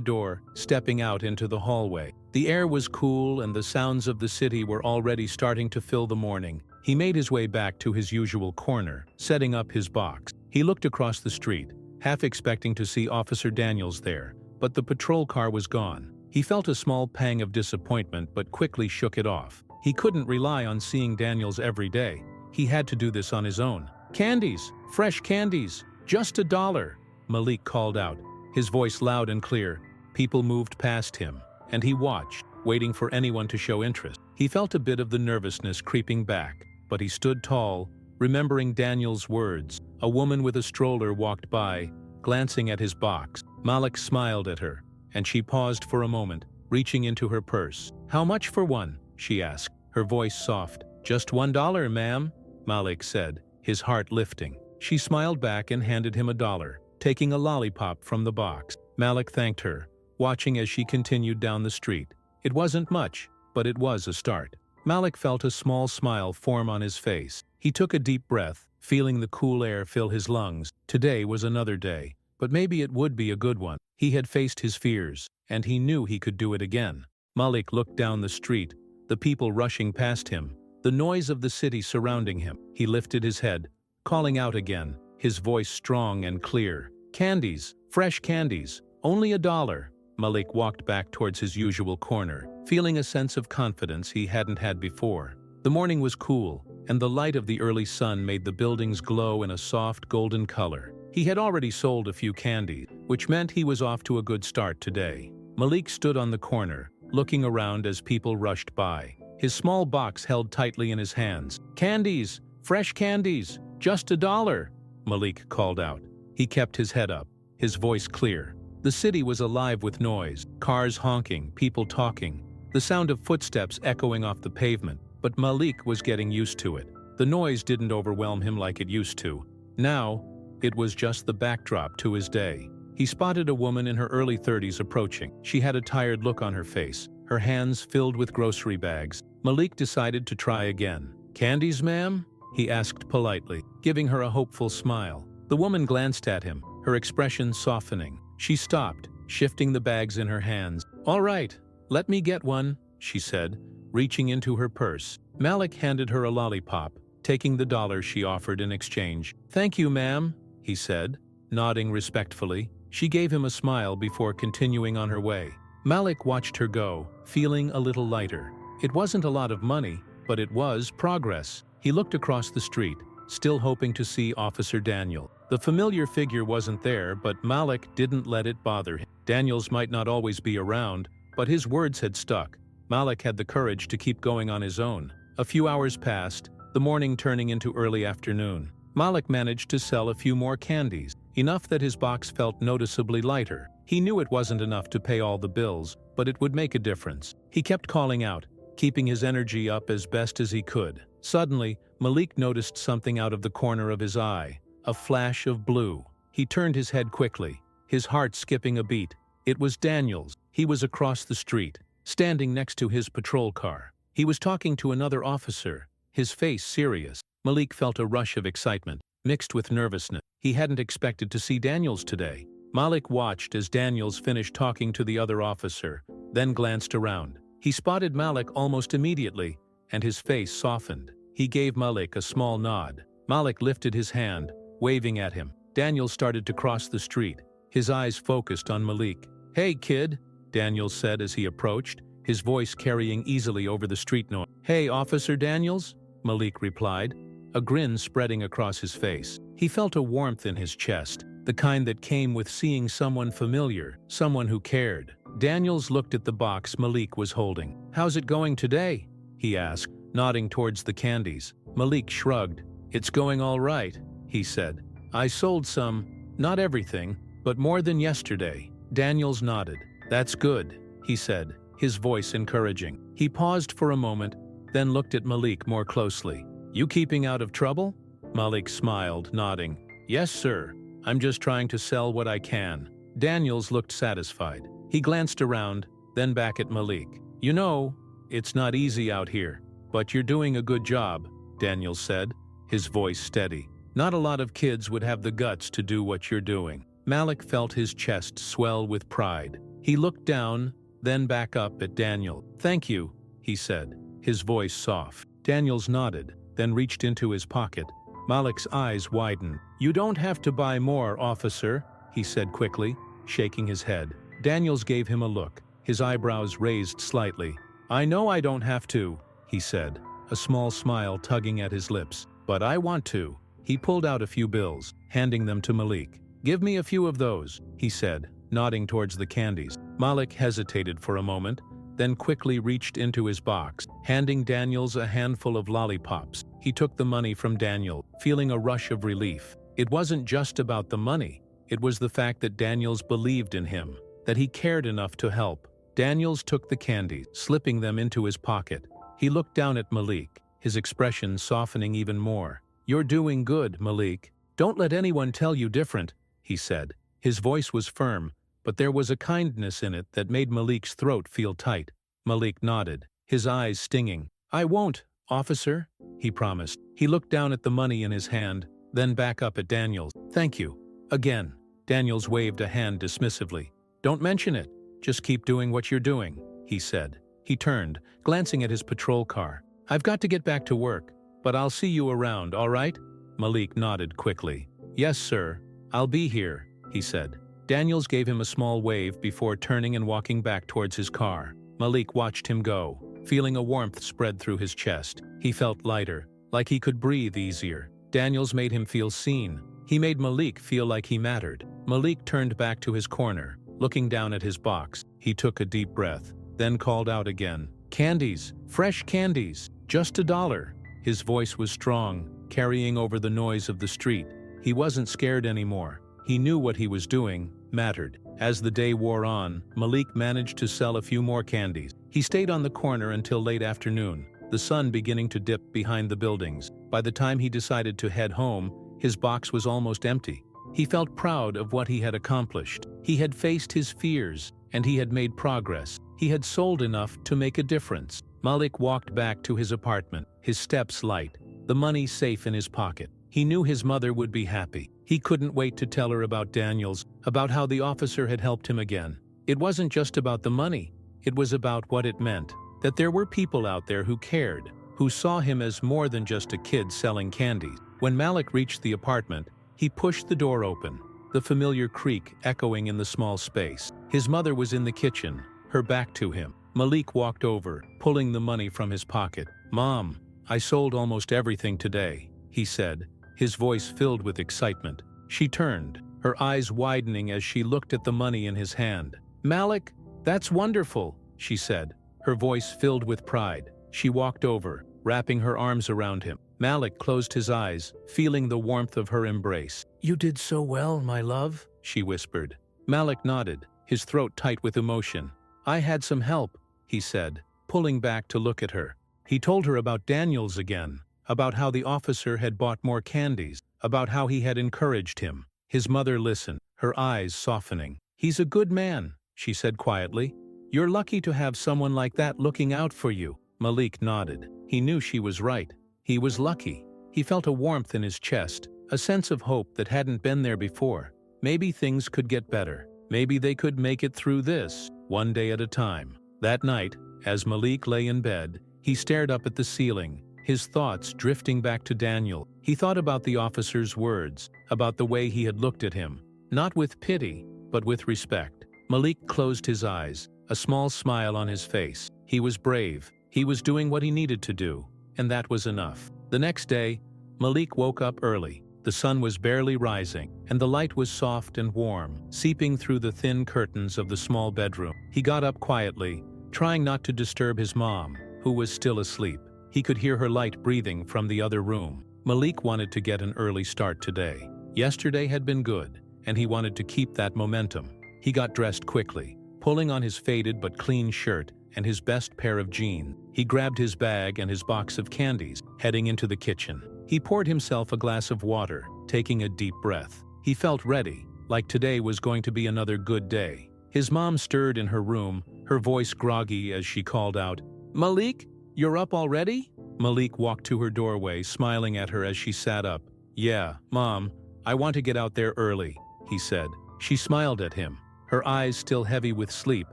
door, stepping out into the hallway. The air was cool and the sounds of the city were already starting to fill the morning. He made his way back to his usual corner, setting up his box. He looked across the street, half expecting to see Officer Daniels there, but the patrol car was gone. He felt a small pang of disappointment but quickly shook it off. He couldn't rely on seeing Daniels every day. He had to do this on his own. "Candies! Fresh candies! Just $1!" Malik called out, his voice loud and clear. People moved past him, and he watched, waiting for anyone to show interest. He felt a bit of the nervousness creeping back, but he stood tall, remembering Daniel's words. A woman with a stroller walked by, glancing at his box. Malik smiled at her, and she paused for a moment, reaching into her purse. "How much for one?" she asked, her voice soft. "Just $1, ma'am," Malik said, his heart lifting. She smiled back and handed him $1, taking a lollipop from the box. Malik thanked her, watching as she continued down the street. It wasn't much, but it was a start. Malik felt a small smile form on his face. He took a deep breath, feeling the cool air fill his lungs. Today was another day, but maybe it would be a good one. He had faced his fears, and he knew he could do it again. Malik looked down the street, the people rushing past him, the noise of the city surrounding him. He lifted his head, calling out again, his voice strong and clear. "Candies, fresh candies, only $1." Malik walked back towards his usual corner, feeling a sense of confidence he hadn't had before. The morning was cool, and the light of the early sun made the buildings glow in a soft golden color. He had already sold a few candies, which meant he was off to a good start today. Malik stood on the corner, looking around as people rushed by, his small box held tightly in his hands. "Candies! Fresh candies! Just $1!" Malik called out. He kept his head up, his voice clear. The city was alive with noise, cars honking, people talking, the sound of footsteps echoing off the pavement, but Malik was getting used to it. The noise didn't overwhelm him like it used to. Now, it was just the backdrop to his day. He spotted a woman in her early 30s approaching. She had a tired look on her face, her hands filled with grocery bags. Malik decided to try again. "Candies, ma'am?" he asked politely, giving her a hopeful smile. The woman glanced at him, her expression softening. She stopped, shifting the bags in her hands. "All right, let me get one," she said, reaching into her purse. Malik handed her a lollipop, taking the $1 she offered in exchange. "Thank you, ma'am," he said, nodding respectfully. She gave him a smile before continuing on her way. Malik watched her go, feeling a little lighter. It wasn't a lot of money, but it was progress. He looked across the street, still hoping to see Officer Daniel. The familiar figure wasn't there, but Malik didn't let it bother him. Daniels might not always be around, but his words had stuck. Malik had the courage to keep going on his own. A few hours passed, the morning turning into early afternoon. Malik managed to sell a few more candies, enough that his box felt noticeably lighter. He knew it wasn't enough to pay all the bills, but it would make a difference. He kept calling out, keeping his energy up as best as he could. Suddenly, Malik noticed something out of the corner of his eye, a flash of blue. He turned his head quickly, his heart skipping a beat. It was Daniels. He was across the street, standing next to his patrol car. He was talking to another officer, his face serious. Malik felt a rush of excitement, mixed with nervousness. He hadn't expected to see Daniels today. Malik watched as Daniels finished talking to the other officer, then glanced around. He spotted Malik almost immediately, and his face softened. He gave Malik a small nod. Malik lifted his hand, waving at him. Daniels started to cross the street, his eyes focused on Malik. "Hey, kid," Daniels said as he approached, his voice carrying easily over the street noise. "Hey, Officer Daniels," Malik replied, a grin spreading across his face. He felt a warmth in his chest, the kind that came with seeing someone familiar, someone who cared. Daniels looked at the box Malik was holding. "How's it going today?" he asked, nodding towards the candies. Malik shrugged. "It's going all right," he said. "I sold some, not everything, but more than yesterday." Daniels nodded. "That's good," he said, his voice encouraging. He paused for a moment, then looked at Malik more closely. "You keeping out of trouble?" Malik smiled, nodding. "Yes, sir. I'm just trying to sell what I can." Daniels looked satisfied. He glanced around, then back at Malik. "You know, it's not easy out here, but you're doing a good job," Daniels said, his voice steady. "Not a lot of kids would have the guts to do what you're doing." Malik felt his chest swell with pride. He looked down, then back up at Daniel. "Thank you," he said, his voice soft. Daniels nodded, then reached into his pocket. Malik's eyes widened. "You don't have to buy more, officer," he said quickly, shaking his head. Daniels gave him a look, his eyebrows raised slightly. "I know I don't have to," he said, a small smile tugging at his lips. "But I want to." He pulled out a few bills, handing them to Malik. "Give me a few of those," he said, nodding towards the candies. Malik hesitated for a moment, then quickly reached into his box, handing Daniels a handful of lollipops. He took the money from Daniel, feeling a rush of relief. It wasn't just about the money. It was the fact that Daniels believed in him, that he cared enough to help. Daniels took the candies, slipping them into his pocket. He looked down at Malik, his expression softening even more. "You're doing good, Malik. Don't let anyone tell you different," he said. His voice was firm, but there was a kindness in it that made Malik's throat feel tight. Malik nodded, his eyes stinging. "I won't, officer," he promised. He looked down at the money in his hand, then back up at Daniels. "Thank you." Again, Daniels waved a hand dismissively. "Don't mention it. Just keep doing what you're doing," he said. He turned, glancing at his patrol car. "I've got to get back to work, but I'll see you around, all right?" Malik nodded quickly. "Yes, sir. I'll be here," he said. Daniels gave him a small wave before turning and walking back towards his car. Malik watched him go, feeling a warmth spread through his chest. He felt lighter, like he could breathe easier. Daniels made him feel seen. He made Malik feel like he mattered. Malik turned back to his corner, looking down at his box. He took a deep breath, then called out again. "Candies, fresh candies, just $1. His voice was strong, carrying over the noise of the street. He wasn't scared anymore. He knew what he was doing mattered. As the day wore on, Malik managed to sell a few more candies. He stayed on the corner until late afternoon, the sun beginning to dip behind the buildings. By the time he decided to head home, his box was almost empty. He felt proud of what he had accomplished. He had faced his fears, and he had made progress. He had sold enough to make a difference. Malik walked back to his apartment, his steps light, the money safe in his pocket. He knew his mother would be happy. He couldn't wait to tell her about Daniels, about how the officer had helped him again. It wasn't just about the money. It was about what it meant, that there were people out there who cared, who saw him as more than just a kid selling candies. When Malik reached the apartment, he pushed the door open, the familiar creak echoing in the small space. His mother was in the kitchen, her back to him. Malik walked over, pulling the money from his pocket. "Mom, I sold almost everything today," he said, his voice filled with excitement. She turned, her eyes widening as she looked at the money in his hand. "Malik, that's wonderful," she said, her voice filled with pride. She walked over, wrapping her arms around him. Malik closed his eyes, feeling the warmth of her embrace. "You did so well, my love," she whispered. Malik nodded, his throat tight with emotion. "I had some help," he said, pulling back to look at her. He told her about Daniels again, about how the officer had bought more candies, about how he had encouraged him. His mother listened, her eyes softening. "He's a good man," she said quietly. "You're lucky to have someone like that looking out for you." Malik nodded. He knew she was right. He was lucky. He felt a warmth in his chest, a sense of hope that hadn't been there before. Maybe things could get better. Maybe they could make it through this, one day at a time. That night, as Malik lay in bed, he stared up at the ceiling, his thoughts drifting back to Daniel. He thought about the officer's words, about the way he had looked at him, not with pity, but with respect. Malik closed his eyes, a small smile on his face. He was brave. He was doing what he needed to do, and that was enough. The next day, Malik woke up early. The sun was barely rising, and the light was soft and warm, seeping through the thin curtains of the small bedroom. He got up quietly, trying not to disturb his mom, who was still asleep. He could hear her light breathing from the other room. Malik wanted to get an early start today. Yesterday had been good, and he wanted to keep that momentum. He got dressed quickly, pulling on his faded but clean shirt and his best pair of jeans. He grabbed his bag and his box of candies, heading into the kitchen. He poured himself a glass of water, taking a deep breath. He felt ready, like today was going to be another good day. His mom stirred in her room, her voice groggy as she called out, "Malik, you're up already?" Malik walked to her doorway, smiling at her as she sat up. "Yeah, Mom, I want to get out there early," he said. She smiled at him, her eyes still heavy with sleep.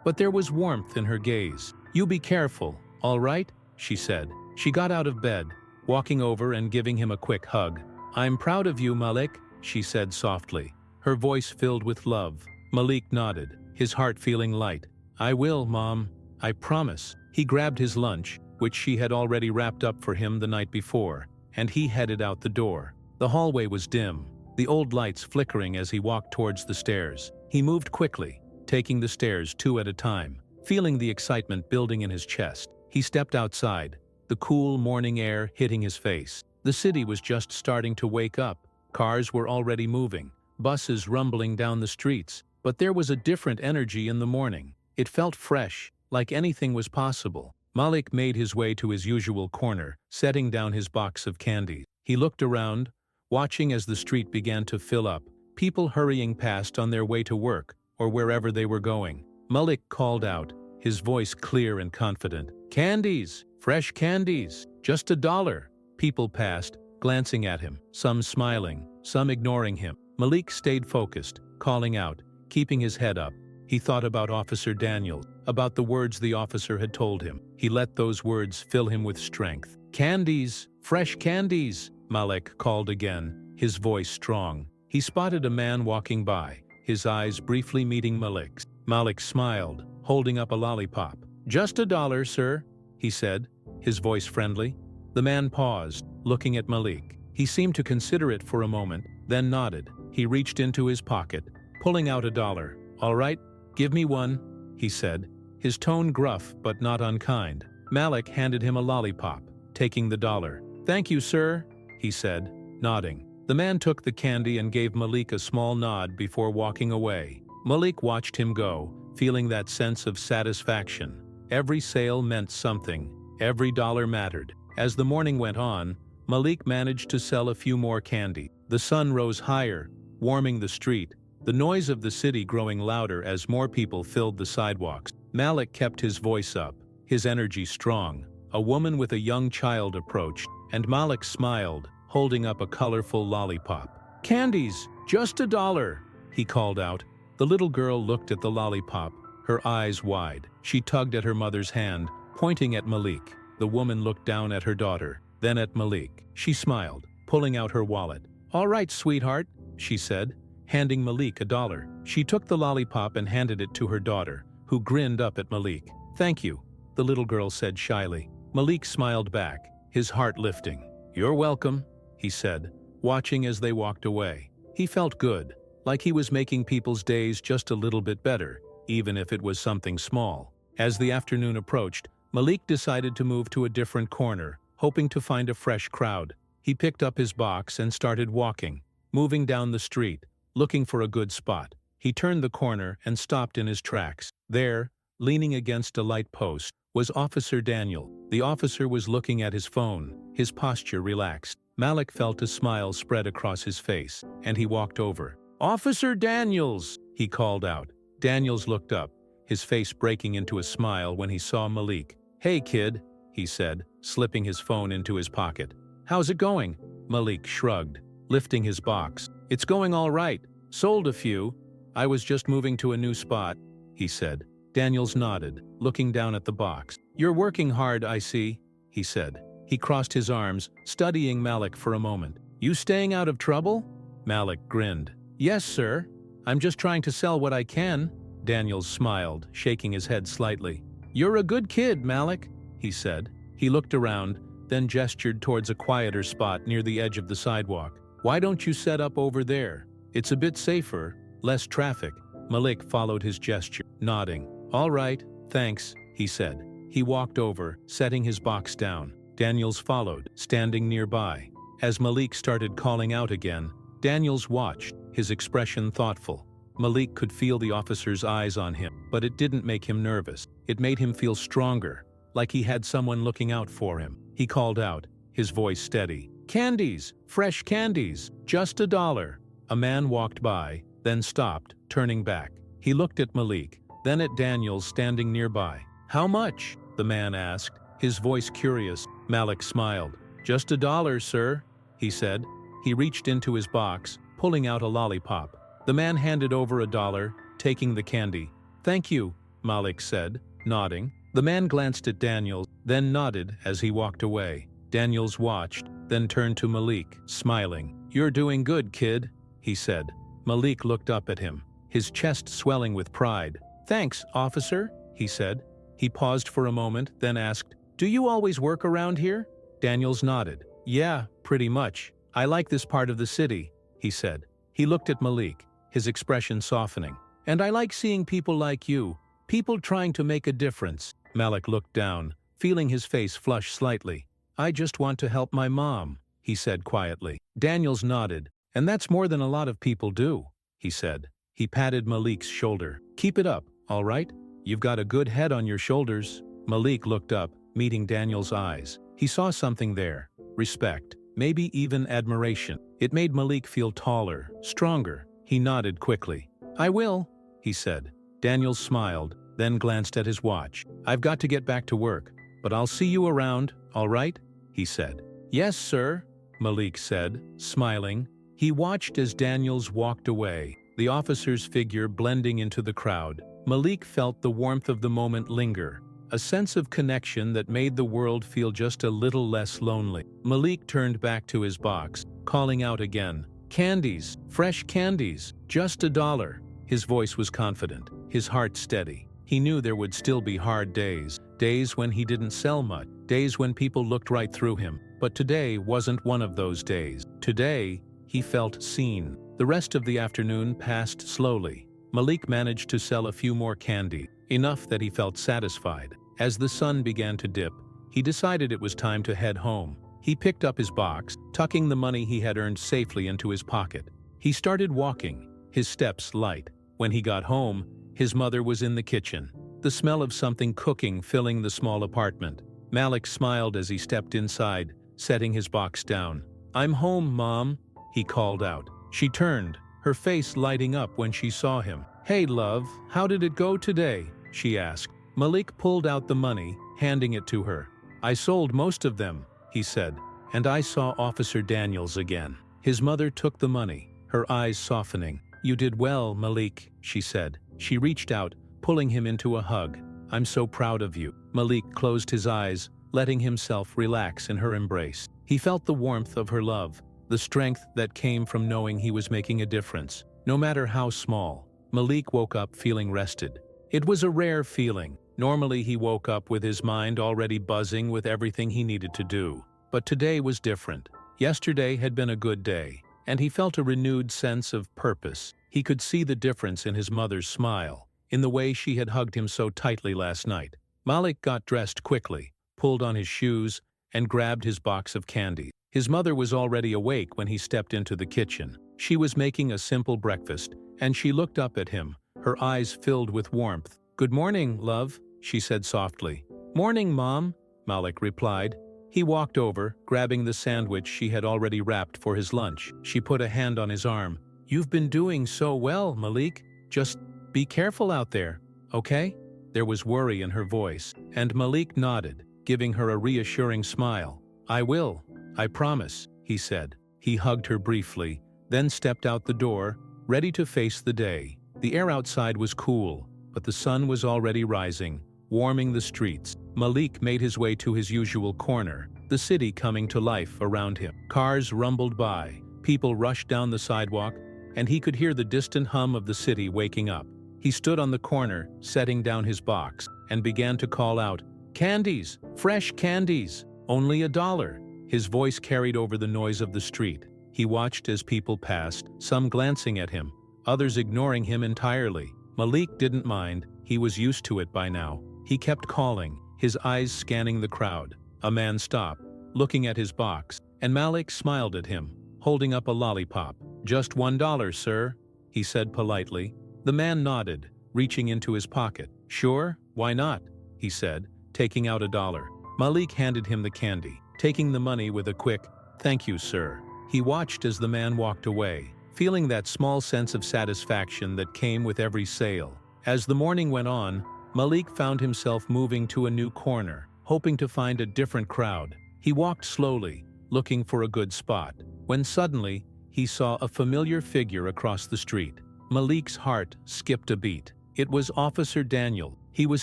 but there was warmth in her gaze. "You be careful, all right?" she said. She got out of bed, walking over and giving him a quick hug. "I'm proud of you, Malik," she said softly, her voice filled with love. Malik nodded, his heart feeling light. "I will, Mom. I promise." He grabbed his lunch, which she had already wrapped up for him the night before, and he headed out the door. The hallway was dim, the old lights flickering as he walked towards the stairs. He moved quickly, taking the stairs 2 at a time, feeling the excitement building in his chest. He stepped outside, the cool morning air hitting his face. The city was just starting to wake up. Cars were already moving, buses rumbling down the streets, but there was a different energy in the morning. It felt fresh, like anything was possible. Malik made his way to his usual corner, setting down his box of candy. He looked around, watching as the street began to fill up, people hurrying past on their way to work or wherever they were going. Malik called out, his voice clear and confident. "Candies! Fresh candies! Just $1. People passed, glancing at him, some smiling, some ignoring him. Malik stayed focused, calling out, keeping his head up. He thought about Officer Daniels, about the words the officer had told him. He let those words fill him with strength. "Candies! Fresh candies!" Malik called again, his voice strong. He spotted a man walking by, his eyes briefly meeting Malik's. Malik smiled, holding up a lollipop. "Just $1, sir," he said, his voice friendly. The man paused, looking at Malik. He seemed to consider it for a moment, then nodded. He reached into his pocket, pulling out $1. "All right, give me one," he said, his tone gruff but not unkind. Malik handed him a lollipop, taking the $1. "Thank you, sir," he said, nodding. The man took the candy and gave Malik a small nod before walking away. Malik watched him go, feeling that sense of satisfaction. Every sale meant something. Every dollar mattered. As the morning went on, Malik managed to sell a few more candy. The sun rose higher, warming the street, the noise of the city growing louder as more people filled the sidewalks. Malik kept his voice up, his energy strong. A woman with a young child approached, and Malik smiled, holding up a colorful lollipop. "Candies, just $1, he called out. The little girl looked at the lollipop, her eyes wide. She tugged at her mother's hand, pointing at Malik. The woman looked down at her daughter, then at Malik. She smiled, pulling out her wallet. "All right, sweetheart," she said, handing Malik $1. She took the lollipop and handed it to her daughter, who grinned up at Malik. "Thank you," the little girl said shyly. Malik smiled back, his heart lifting. "You're welcome," he said, watching as they walked away. He felt good, like he was making people's days just a little bit better, even if it was something small. As the afternoon approached, Malik decided to move to a different corner, hoping to find a fresh crowd. He picked up his box and started walking, moving down the street, looking for a good spot. He turned the corner and stopped in his tracks. There, leaning against a light post, was Officer Daniel. The officer was looking at his phone, his posture relaxed. Malik felt a smile spread across his face, and he walked over. "Officer Daniels!" he called out. Daniels looked up, his face breaking into a smile when he saw Malik. "Hey, kid," he said, slipping his phone into his pocket. "How's it going?" Malik shrugged, lifting his box. "It's going all right. Sold a few. I was just moving to a new spot," he said. Daniels nodded, looking down at the box. "You're working hard, I see," he said. He crossed his arms, studying Malik for a moment. "You staying out of trouble?" Malik grinned. "Yes, sir. I'm just trying to sell what I can." Daniels smiled, shaking his head slightly. "You're a good kid, Malik," he said. He looked around, then gestured towards a quieter spot near the edge of the sidewalk. "Why don't you set up over there? It's a bit safer, less traffic." Malik followed his gesture, nodding. "All right, thanks," he said. He walked over, setting his box down. Daniels followed, standing nearby. As Malik started calling out again, Daniels watched, his expression thoughtful. Malik could feel the officer's eyes on him, but it didn't make him nervous. It made him feel stronger, like he had someone looking out for him. He called out, his voice steady. "Candies, fresh candies, just $1." A man walked by, then stopped, turning back. He looked at Malik, then at Daniels standing nearby. "How much?" the man asked, his voice curious. Malik smiled. "Just $1, sir," he said. He reached into his box, pulling out a lollipop. The man handed over $1, taking the candy. "Thank you," Malik said, nodding. The man glanced at Daniels, then nodded as he walked away. Daniels watched, then turned to Malik, smiling. "You're doing good, kid," he said. Malik looked up at him, his chest swelling with pride. "Thanks, officer," he said. He paused for a moment, then asked, "Do you always work around here?" Daniels nodded. "Yeah, pretty much. I like this part of the city," he said. He looked at Malik, his expression softening. "And I like seeing people like you, people trying to make a difference." Malik looked down, feeling his face flush slightly. "I just want to help my mom," he said quietly. Daniels nodded. "And that's more than a lot of people do," he said. He patted Malik's shoulder. "Keep it up, all right? You've got a good head on your shoulders." Malik looked up, meeting Daniels' eyes. He saw something there. Respect, maybe even admiration. It made Malik feel taller, stronger. He nodded quickly. "I will," he said. Daniels smiled, then glanced at his watch. "I've got to get back to work, but I'll see you around, all right?" he said. "Yes, sir," Malik said, smiling. He watched as Daniels walked away, the officer's figure blending into the crowd. Malik felt the warmth of the moment linger, a sense of connection that made the world feel just a little less lonely. Malik turned back to his box, calling out again, "Candies, fresh candies, just $1." His voice was confident, his heart steady. He knew there would still be hard days, days when he didn't sell much, days when people looked right through him. But today wasn't one of those days. Today, he felt seen. The rest of the afternoon passed slowly. Malik managed to sell a few more candy, enough that he felt satisfied. As the sun began to dip, he decided it was time to head home. He picked up his box, tucking the money he had earned safely into his pocket. He started walking, his steps light. When he got home, his mother was in the kitchen, the smell of something cooking filling the small apartment. Malik smiled as he stepped inside, setting his box down. "I'm home, Mom," he called out. She turned, her face lighting up when she saw him. "Hey, love, how did it go today?" she asked. Malik pulled out the money, handing it to her. "I sold most of them," he said, "and I saw Officer Daniels again." His mother took the money, her eyes softening. "You did well, Malik," she said. She reached out, pulling him into a hug. "I'm so proud of you." Malik closed his eyes, letting himself relax in her embrace. He felt the warmth of her love, the strength that came from knowing he was making a difference, no matter how small. Malik woke up feeling rested. It was a rare feeling. Normally he woke up with his mind already buzzing with everything he needed to do. But today was different. Yesterday had been a good day, and he felt a renewed sense of purpose. He could see the difference in his mother's smile, in the way she had hugged him so tightly last night. Malik got dressed quickly, pulled on his shoes, and grabbed his box of candy. His mother was already awake when he stepped into the kitchen. She was making a simple breakfast, and she looked up at him, her eyes filled with warmth. "Good morning, love," she said softly. "Morning, Mom," Malik replied. He walked over, grabbing the sandwich she had already wrapped for his lunch. She put a hand on his arm. "You've been doing so well, Malik. Just be careful out there, okay?" There was worry in her voice, and Malik nodded, giving her a reassuring smile. "I will, I promise," he said. He hugged her briefly, then stepped out the door, ready to face the day. The air outside was cool, but the sun was already rising, warming the streets. Malik made his way to his usual corner, the city coming to life around him. Cars rumbled by, people rushed down the sidewalk, and he could hear the distant hum of the city waking up. He stood on the corner, setting down his box, and began to call out, "Candies! Fresh candies! Only $1." His voice carried over the noise of the street. He watched as people passed, some glancing at him, others ignoring him entirely. Malik didn't mind, he was used to it by now. He kept calling, his eyes scanning the crowd. A man stopped, looking at his box, and Malik smiled at him, holding up a lollipop. "Just $1, sir," he said politely. The man nodded, reaching into his pocket. "Sure, why not?" he said, taking out $1. Malik handed him the candy, taking the money with a quick, "Thank you, sir." He watched as the man walked away, feeling that small sense of satisfaction that came with every sale. As the morning went on, Malik found himself moving to a new corner, hoping to find a different crowd. He walked slowly, looking for a good spot, when suddenly, he saw a familiar figure across the street. Malik's heart skipped a beat. It was Officer Daniel. He was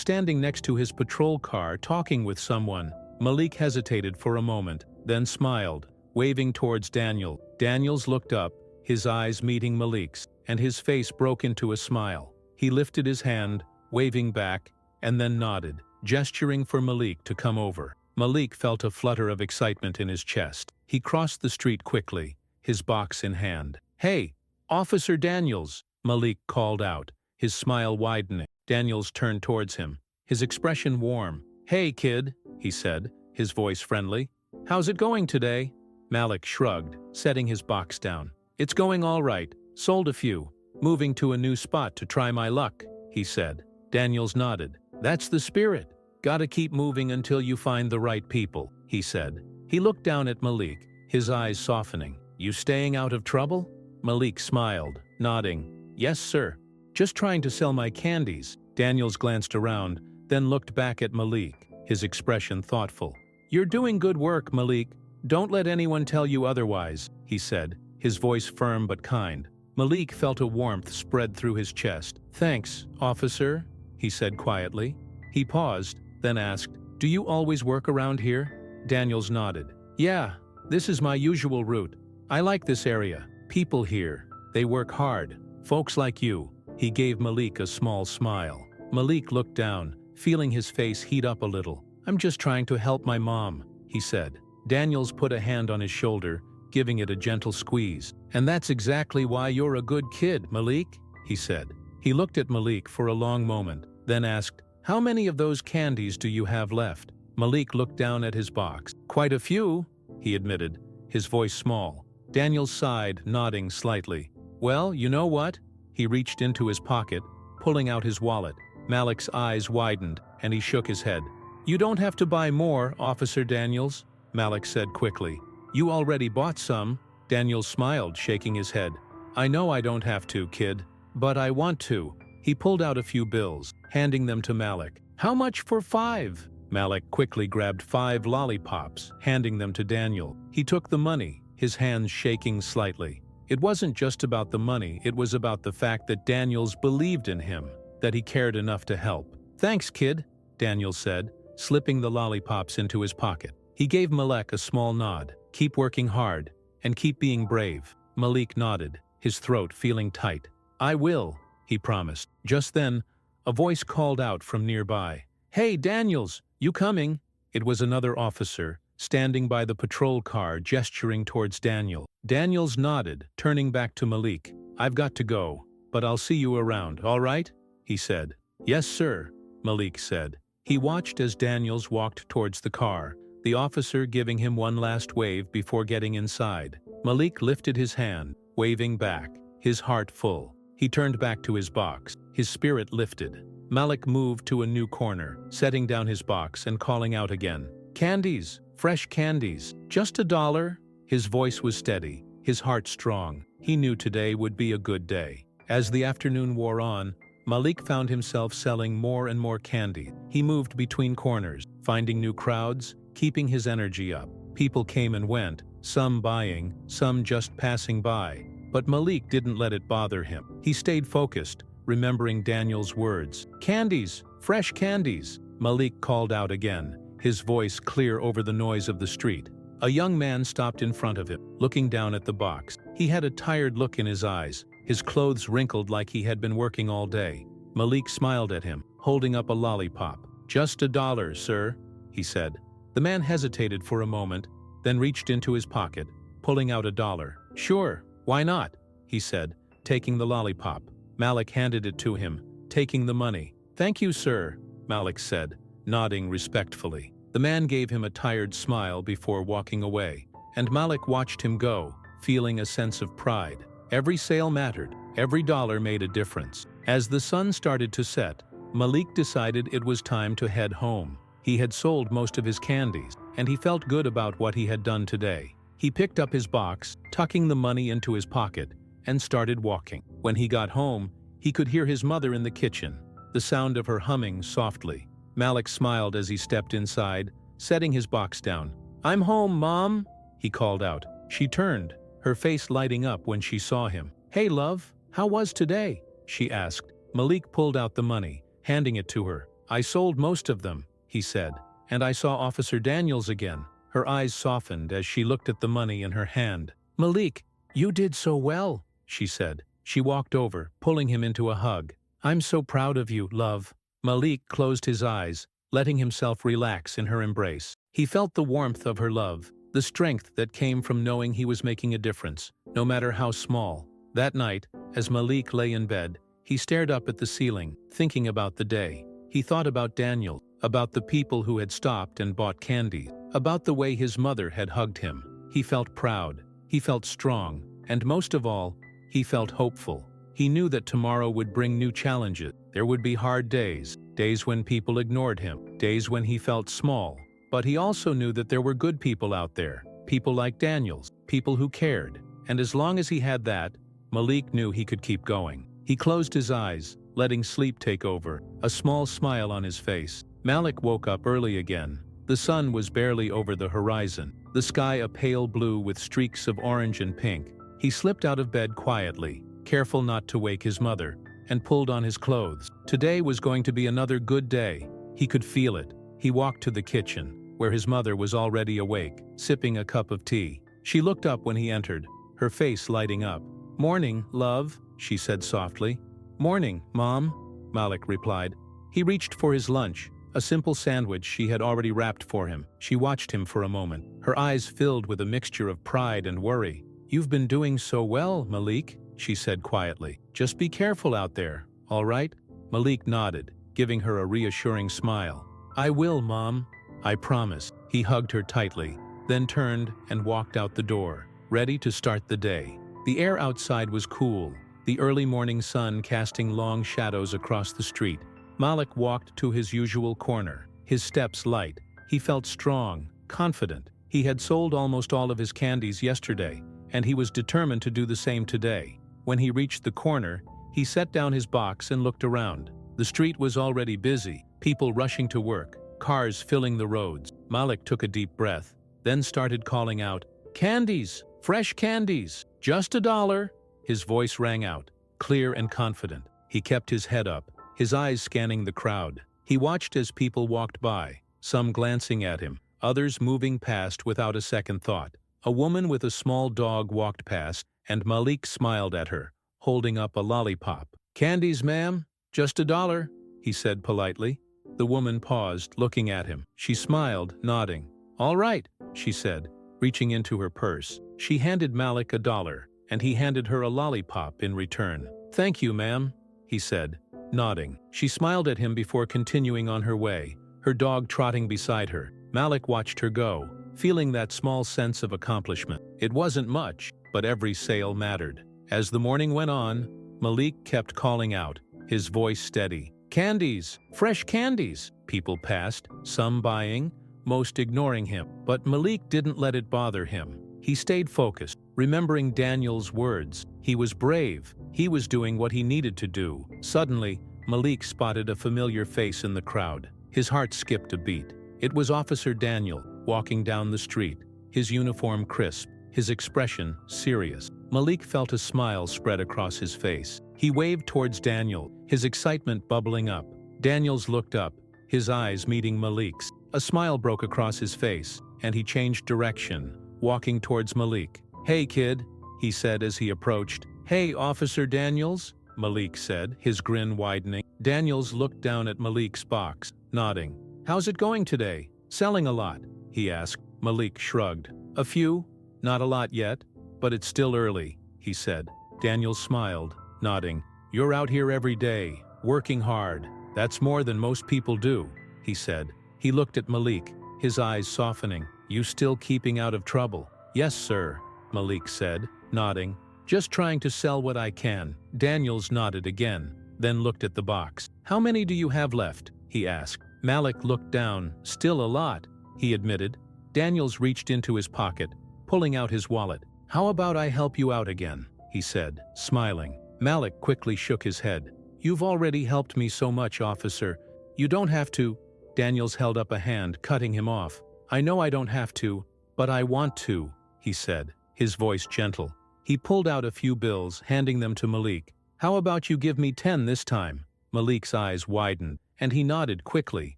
standing next to his patrol car talking with someone. Malik hesitated for a moment, then smiled, waving towards Daniel. Daniels looked up, his eyes meeting Malik's, and his face broke into a smile. He lifted his hand, waving back, and then nodded, gesturing for Malik to come over. Malik felt a flutter of excitement in his chest. He crossed the street quickly, his box in hand. "Hey, Officer Daniels," Malik called out, his smile widening. Daniels turned towards him, his expression warm. "Hey, kid," he said, his voice friendly. "How's it going today?" Malik shrugged, setting his box down. "It's going all right. Sold a few. Moving to a new spot to try my luck," he said. Daniels nodded. "That's the spirit. Gotta keep moving until you find the right people," he said. He looked down at Malik, his eyes softening. "You staying out of trouble?" Malik smiled, nodding. "Yes, sir. Just trying to sell my candies." Daniels glanced around, then looked back at Malik, his expression thoughtful. "You're doing good work, Malik. Don't let anyone tell you otherwise," he said, his voice firm but kind. Malik felt a warmth spread through his chest. "Thanks, officer," he said quietly. He paused, then asked, "Do you always work around here?" Daniels nodded. "Yeah, this is my usual route. I like this area. People here, they work hard. Folks like you." He gave Malik a small smile. Malik looked down, feeling his face heat up a little. "I'm just trying to help my mom," he said. Daniels put a hand on his shoulder, giving it a gentle squeeze. "And that's exactly why you're a good kid, Malik," he said. He looked at Malik for a long moment, then asked, "How many of those candies do you have left?" Malik looked down at his box. "Quite a few," he admitted, his voice small. Daniels sighed, nodding slightly. "Well, you know what?" He reached into his pocket, pulling out his wallet. Malik's eyes widened, and he shook his head. "You don't have to buy more, Officer Daniels," Malik said quickly. "You already bought some." Daniels smiled, shaking his head. "I know I don't have to, kid. But I want to." He pulled out a few bills, handing them to Malik. "How much for 5? Malik quickly grabbed 5 lollipops, handing them to Daniel. He took the money, his hands shaking slightly. It wasn't just about the money, it was about the fact that Daniels believed in him, that he cared enough to help. "Thanks, kid," Daniels said, slipping the lollipops into his pocket. He gave Malik a small nod. "Keep working hard, and keep being brave." Malik nodded, his throat feeling tight. "I will," he promised. Just then, a voice called out from nearby. "Hey, Daniels, you coming?" It was another officer, standing by the patrol car, gesturing towards Daniel. Daniels nodded, turning back to Malik. "I've got to go, but I'll see you around, all right?" he said. "Yes, sir," Malik said. He watched as Daniels walked towards the car, the officer giving him one last wave before getting inside. Malik lifted his hand, waving back, his heart full. He turned back to his box, his spirit lifted. Malik moved to a new corner, setting down his box and calling out again. "Candies, fresh candies, just $1. His voice was steady, his heart strong. He knew today would be a good day. As the afternoon wore on, Malik found himself selling more and more candy. He moved between corners, finding new crowds, keeping his energy up. People came and went, some buying, some just passing by. But Malik didn't let it bother him. He stayed focused, remembering Daniel's words. "Candies, fresh candies," Malik called out again, his voice clear over the noise of the street. A young man stopped in front of him, looking down at the box. He had a tired look in his eyes, his clothes wrinkled like he had been working all day. Malik smiled at him, holding up a lollipop. "Just $1, sir," he said. The man hesitated for a moment, then reached into his pocket, pulling out $1. "Sure, why not?" he said, taking the lollipop. Malik handed it to him, taking the money. "Thank you, sir," Malik said, nodding respectfully. The man gave him a tired smile before walking away, and Malik watched him go, feeling a sense of pride. Every sale mattered, every dollar made a difference. As the sun started to set, Malik decided it was time to head home. He had sold most of his candies, and he felt good about what he had done today. He picked up his box, tucking the money into his pocket, and started walking. When he got home, he could hear his mother in the kitchen, the sound of her humming softly. Malik smiled as he stepped inside, setting his box down. "I'm home, Mom," he called out. She turned, her face lighting up when she saw him. "Hey, love, how was today?" she asked. Malik pulled out the money, handing it to her. I sold most of them, he said, and I saw Officer Daniels again. Her eyes softened as she looked at the money in her hand. Malik, you did so well, she said. She walked over, pulling him into a hug. I'm so proud of you, love. Malik closed his eyes, letting himself relax in her embrace. He felt the warmth of her love, the strength that came from knowing he was making a difference, no matter how small. That night, as Malik lay in bed, he stared up at the ceiling, thinking about the day. He thought about Daniel, about the people who had stopped and bought candy, about the way his mother had hugged him. He felt proud, he felt strong, and most of all, he felt hopeful. He knew that tomorrow would bring new challenges. There would be hard days, days when people ignored him, days when he felt small. But he also knew that there were good people out there, people like Daniels, people who cared. And as long as he had that, Malik knew he could keep going. He closed his eyes, letting sleep take over, a small smile on his face. Malik woke up early again. The sun was barely over the horizon, the sky a pale blue with streaks of orange and pink. He slipped out of bed quietly, careful not to wake his mother, and pulled on his clothes. Today was going to be another good day. He could feel it. He walked to the kitchen, where his mother was already awake, sipping a cup of tea. She looked up when he entered, her face lighting up. Morning, love, she said softly. Morning, Mom, Malik replied. He reached for his lunch, a simple sandwich she had already wrapped for him. She watched him for a moment, her eyes filled with a mixture of pride and worry. You've been doing so well, Malik, she said quietly. Just be careful out there, all right? Malik nodded, giving her a reassuring smile. I will, Mom. I promise. He hugged her tightly, then turned and walked out the door, ready to start the day. The air outside was cool, the early morning sun casting long shadows across the street. Malik walked to his usual corner, his steps light. He felt strong, confident. He had sold almost all of his candies yesterday, and he was determined to do the same today. When he reached the corner, he set down his box and looked around. The street was already busy, people rushing to work, cars filling the roads. Malik took a deep breath, then started calling out, Candies! Fresh candies! Just $1! His voice rang out, clear and confident. He kept his head up, his eyes scanning the crowd. He watched as people walked by, some glancing at him, others moving past without a second thought. A woman with a small dog walked past, and Malik smiled at her, holding up a lollipop. Candies, ma'am? Just $1, he said politely. The woman paused, looking at him. She smiled, nodding. All right, she said, reaching into her purse. She handed Malik $1, and he handed her a lollipop in return. Thank you, ma'am, he said, nodding. She smiled at him before continuing on her way, her dog trotting beside her. Malik watched her go, feeling that small sense of accomplishment. It wasn't much, but every sale mattered. As the morning went on, Malik kept calling out, his voice steady. Candies! Fresh candies! People passed, some buying, most ignoring him. But Malik didn't let it bother him. He stayed focused, remembering Daniel's words. He was brave. He was doing what he needed to do. Suddenly, Malik spotted a familiar face in the crowd. His heart skipped a beat. It was Officer Daniel, walking down the street, his uniform crisp, his expression serious. Malik felt a smile spread across his face. He waved towards Daniel, his excitement bubbling up. Daniels looked up, his eyes meeting Malik's. A smile broke across his face, and he changed direction, walking towards Malik. Hey, kid, he said as he approached. Hey, Officer Daniels, Malik said, his grin widening. Daniels looked down at Malik's box, nodding. How's it going today? Selling a lot? He asked. Malik shrugged. A few? Not a lot yet, but it's still early, he said. Daniels smiled, nodding. You're out here every day, working hard. That's more than most people do, he said. He looked at Malik, his eyes softening. You still keeping out of trouble? Yes, sir, Malik said, nodding. Just trying to sell what I can. Daniels nodded again, then looked at the box. How many do you have left? He asked. Malik looked down. Still a lot, he admitted. Daniels reached into his pocket, pulling out his wallet. How about I help you out again? He said, smiling. Malik quickly shook his head. You've already helped me so much, officer. You don't have to. Daniels held up a hand, cutting him off. I know I don't have to, but I want to, he said, his voice gentle. He pulled out a few bills, handing them to Malik. How about you give me 10 this time? Malik's eyes widened, and he nodded quickly.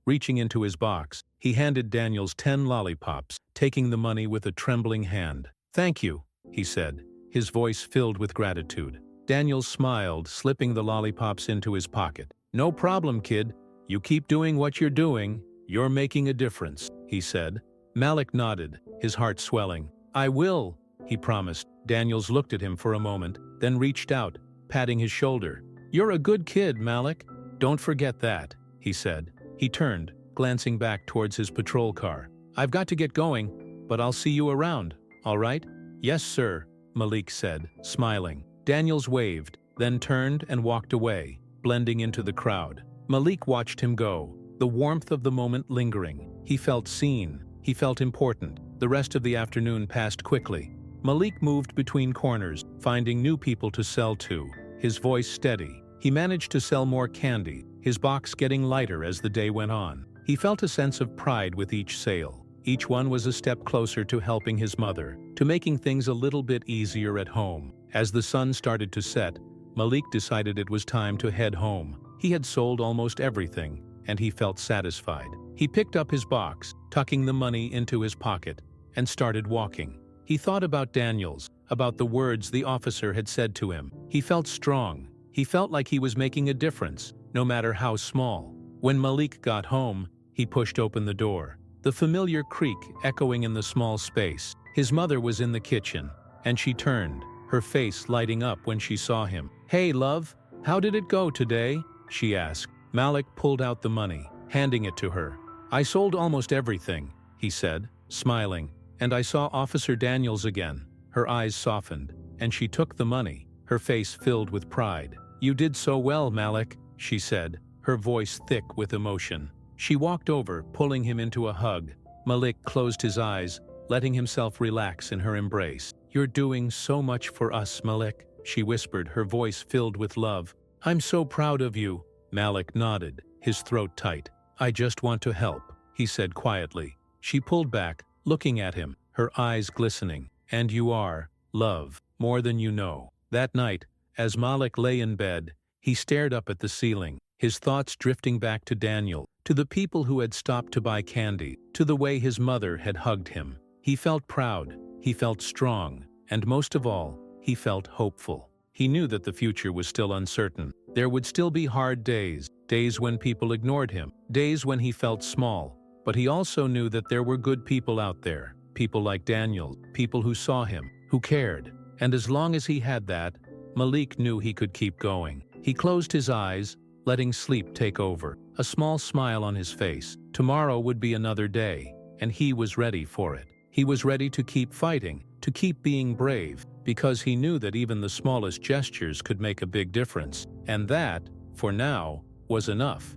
Reaching into his box, he handed Daniels 10 lollipops, taking the money with a trembling hand. "Thank you," he said, his voice filled with gratitude. Daniels smiled, slipping the lollipops into his pocket. "No problem, kid. You keep doing what you're doing. You're making a difference," he said. Malik nodded, his heart swelling. "I will," he promised. Daniels looked at him for a moment, then reached out, patting his shoulder. "You're a good kid, Malik. Don't forget that," he said. He turned, glancing back towards his patrol car. "I've got to get going, but I'll see you around, all right?" "Yes, sir," Malik said, smiling. Daniels waved, then turned and walked away, blending into the crowd. Malik watched him go, the warmth of the moment lingering. He felt seen. He felt important. The rest of the afternoon passed quickly. Malik moved between corners, finding new people to sell to, his voice steady. He managed to sell more candy, his box getting lighter as the day went on. He felt a sense of pride with each sale. Each one was a step closer to helping his mother, to making things a little bit easier at home. As the sun started to set, Malik decided it was time to head home. He had sold almost everything, and he felt satisfied. He picked up his box, tucking the money into his pocket, and started walking. He thought about Daniels, about the words the officer had said to him. He felt strong. He felt like he was making a difference, no matter how small. When Malik got home, he pushed open the door. The familiar creak echoing in the small space. His mother was in the kitchen, and she turned, her face lighting up when she saw him. "Hey, love, how did it go today?" she asked. Malik pulled out the money, handing it to her. "I sold almost everything," he said, smiling, "and I saw Officer Daniels again." Her eyes softened, and she took the money, her face filled with pride. "You did so well, Malik," she said, her voice thick with emotion. She walked over, pulling him into a hug. Malik closed his eyes, letting himself relax in her embrace. "You're doing so much for us, Malik," she whispered, her voice filled with love. "I'm so proud of you." Malik nodded, his throat tight. "I just want to help," he said quietly. She pulled back, looking at him, her eyes glistening. "And you are, love, more than you know." That night, as Malik lay in bed, he stared up at the ceiling, his thoughts drifting back to Daniel, to the people who had stopped to buy candy, to the way his mother had hugged him. He felt proud, he felt strong, and most of all, he felt hopeful. He knew that the future was still uncertain. There would still be hard days, days when people ignored him, days when he felt small. But he also knew that there were good people out there, people like Daniel, people who saw him, who cared. And as long as he had that, Malik knew he could keep going. He closed his eyes, letting sleep take over, a small smile on his face. Tomorrow would be another day, and he was ready for it. He was ready to keep fighting, to keep being brave, because he knew that even the smallest gestures could make a big difference. And that, for now, was enough.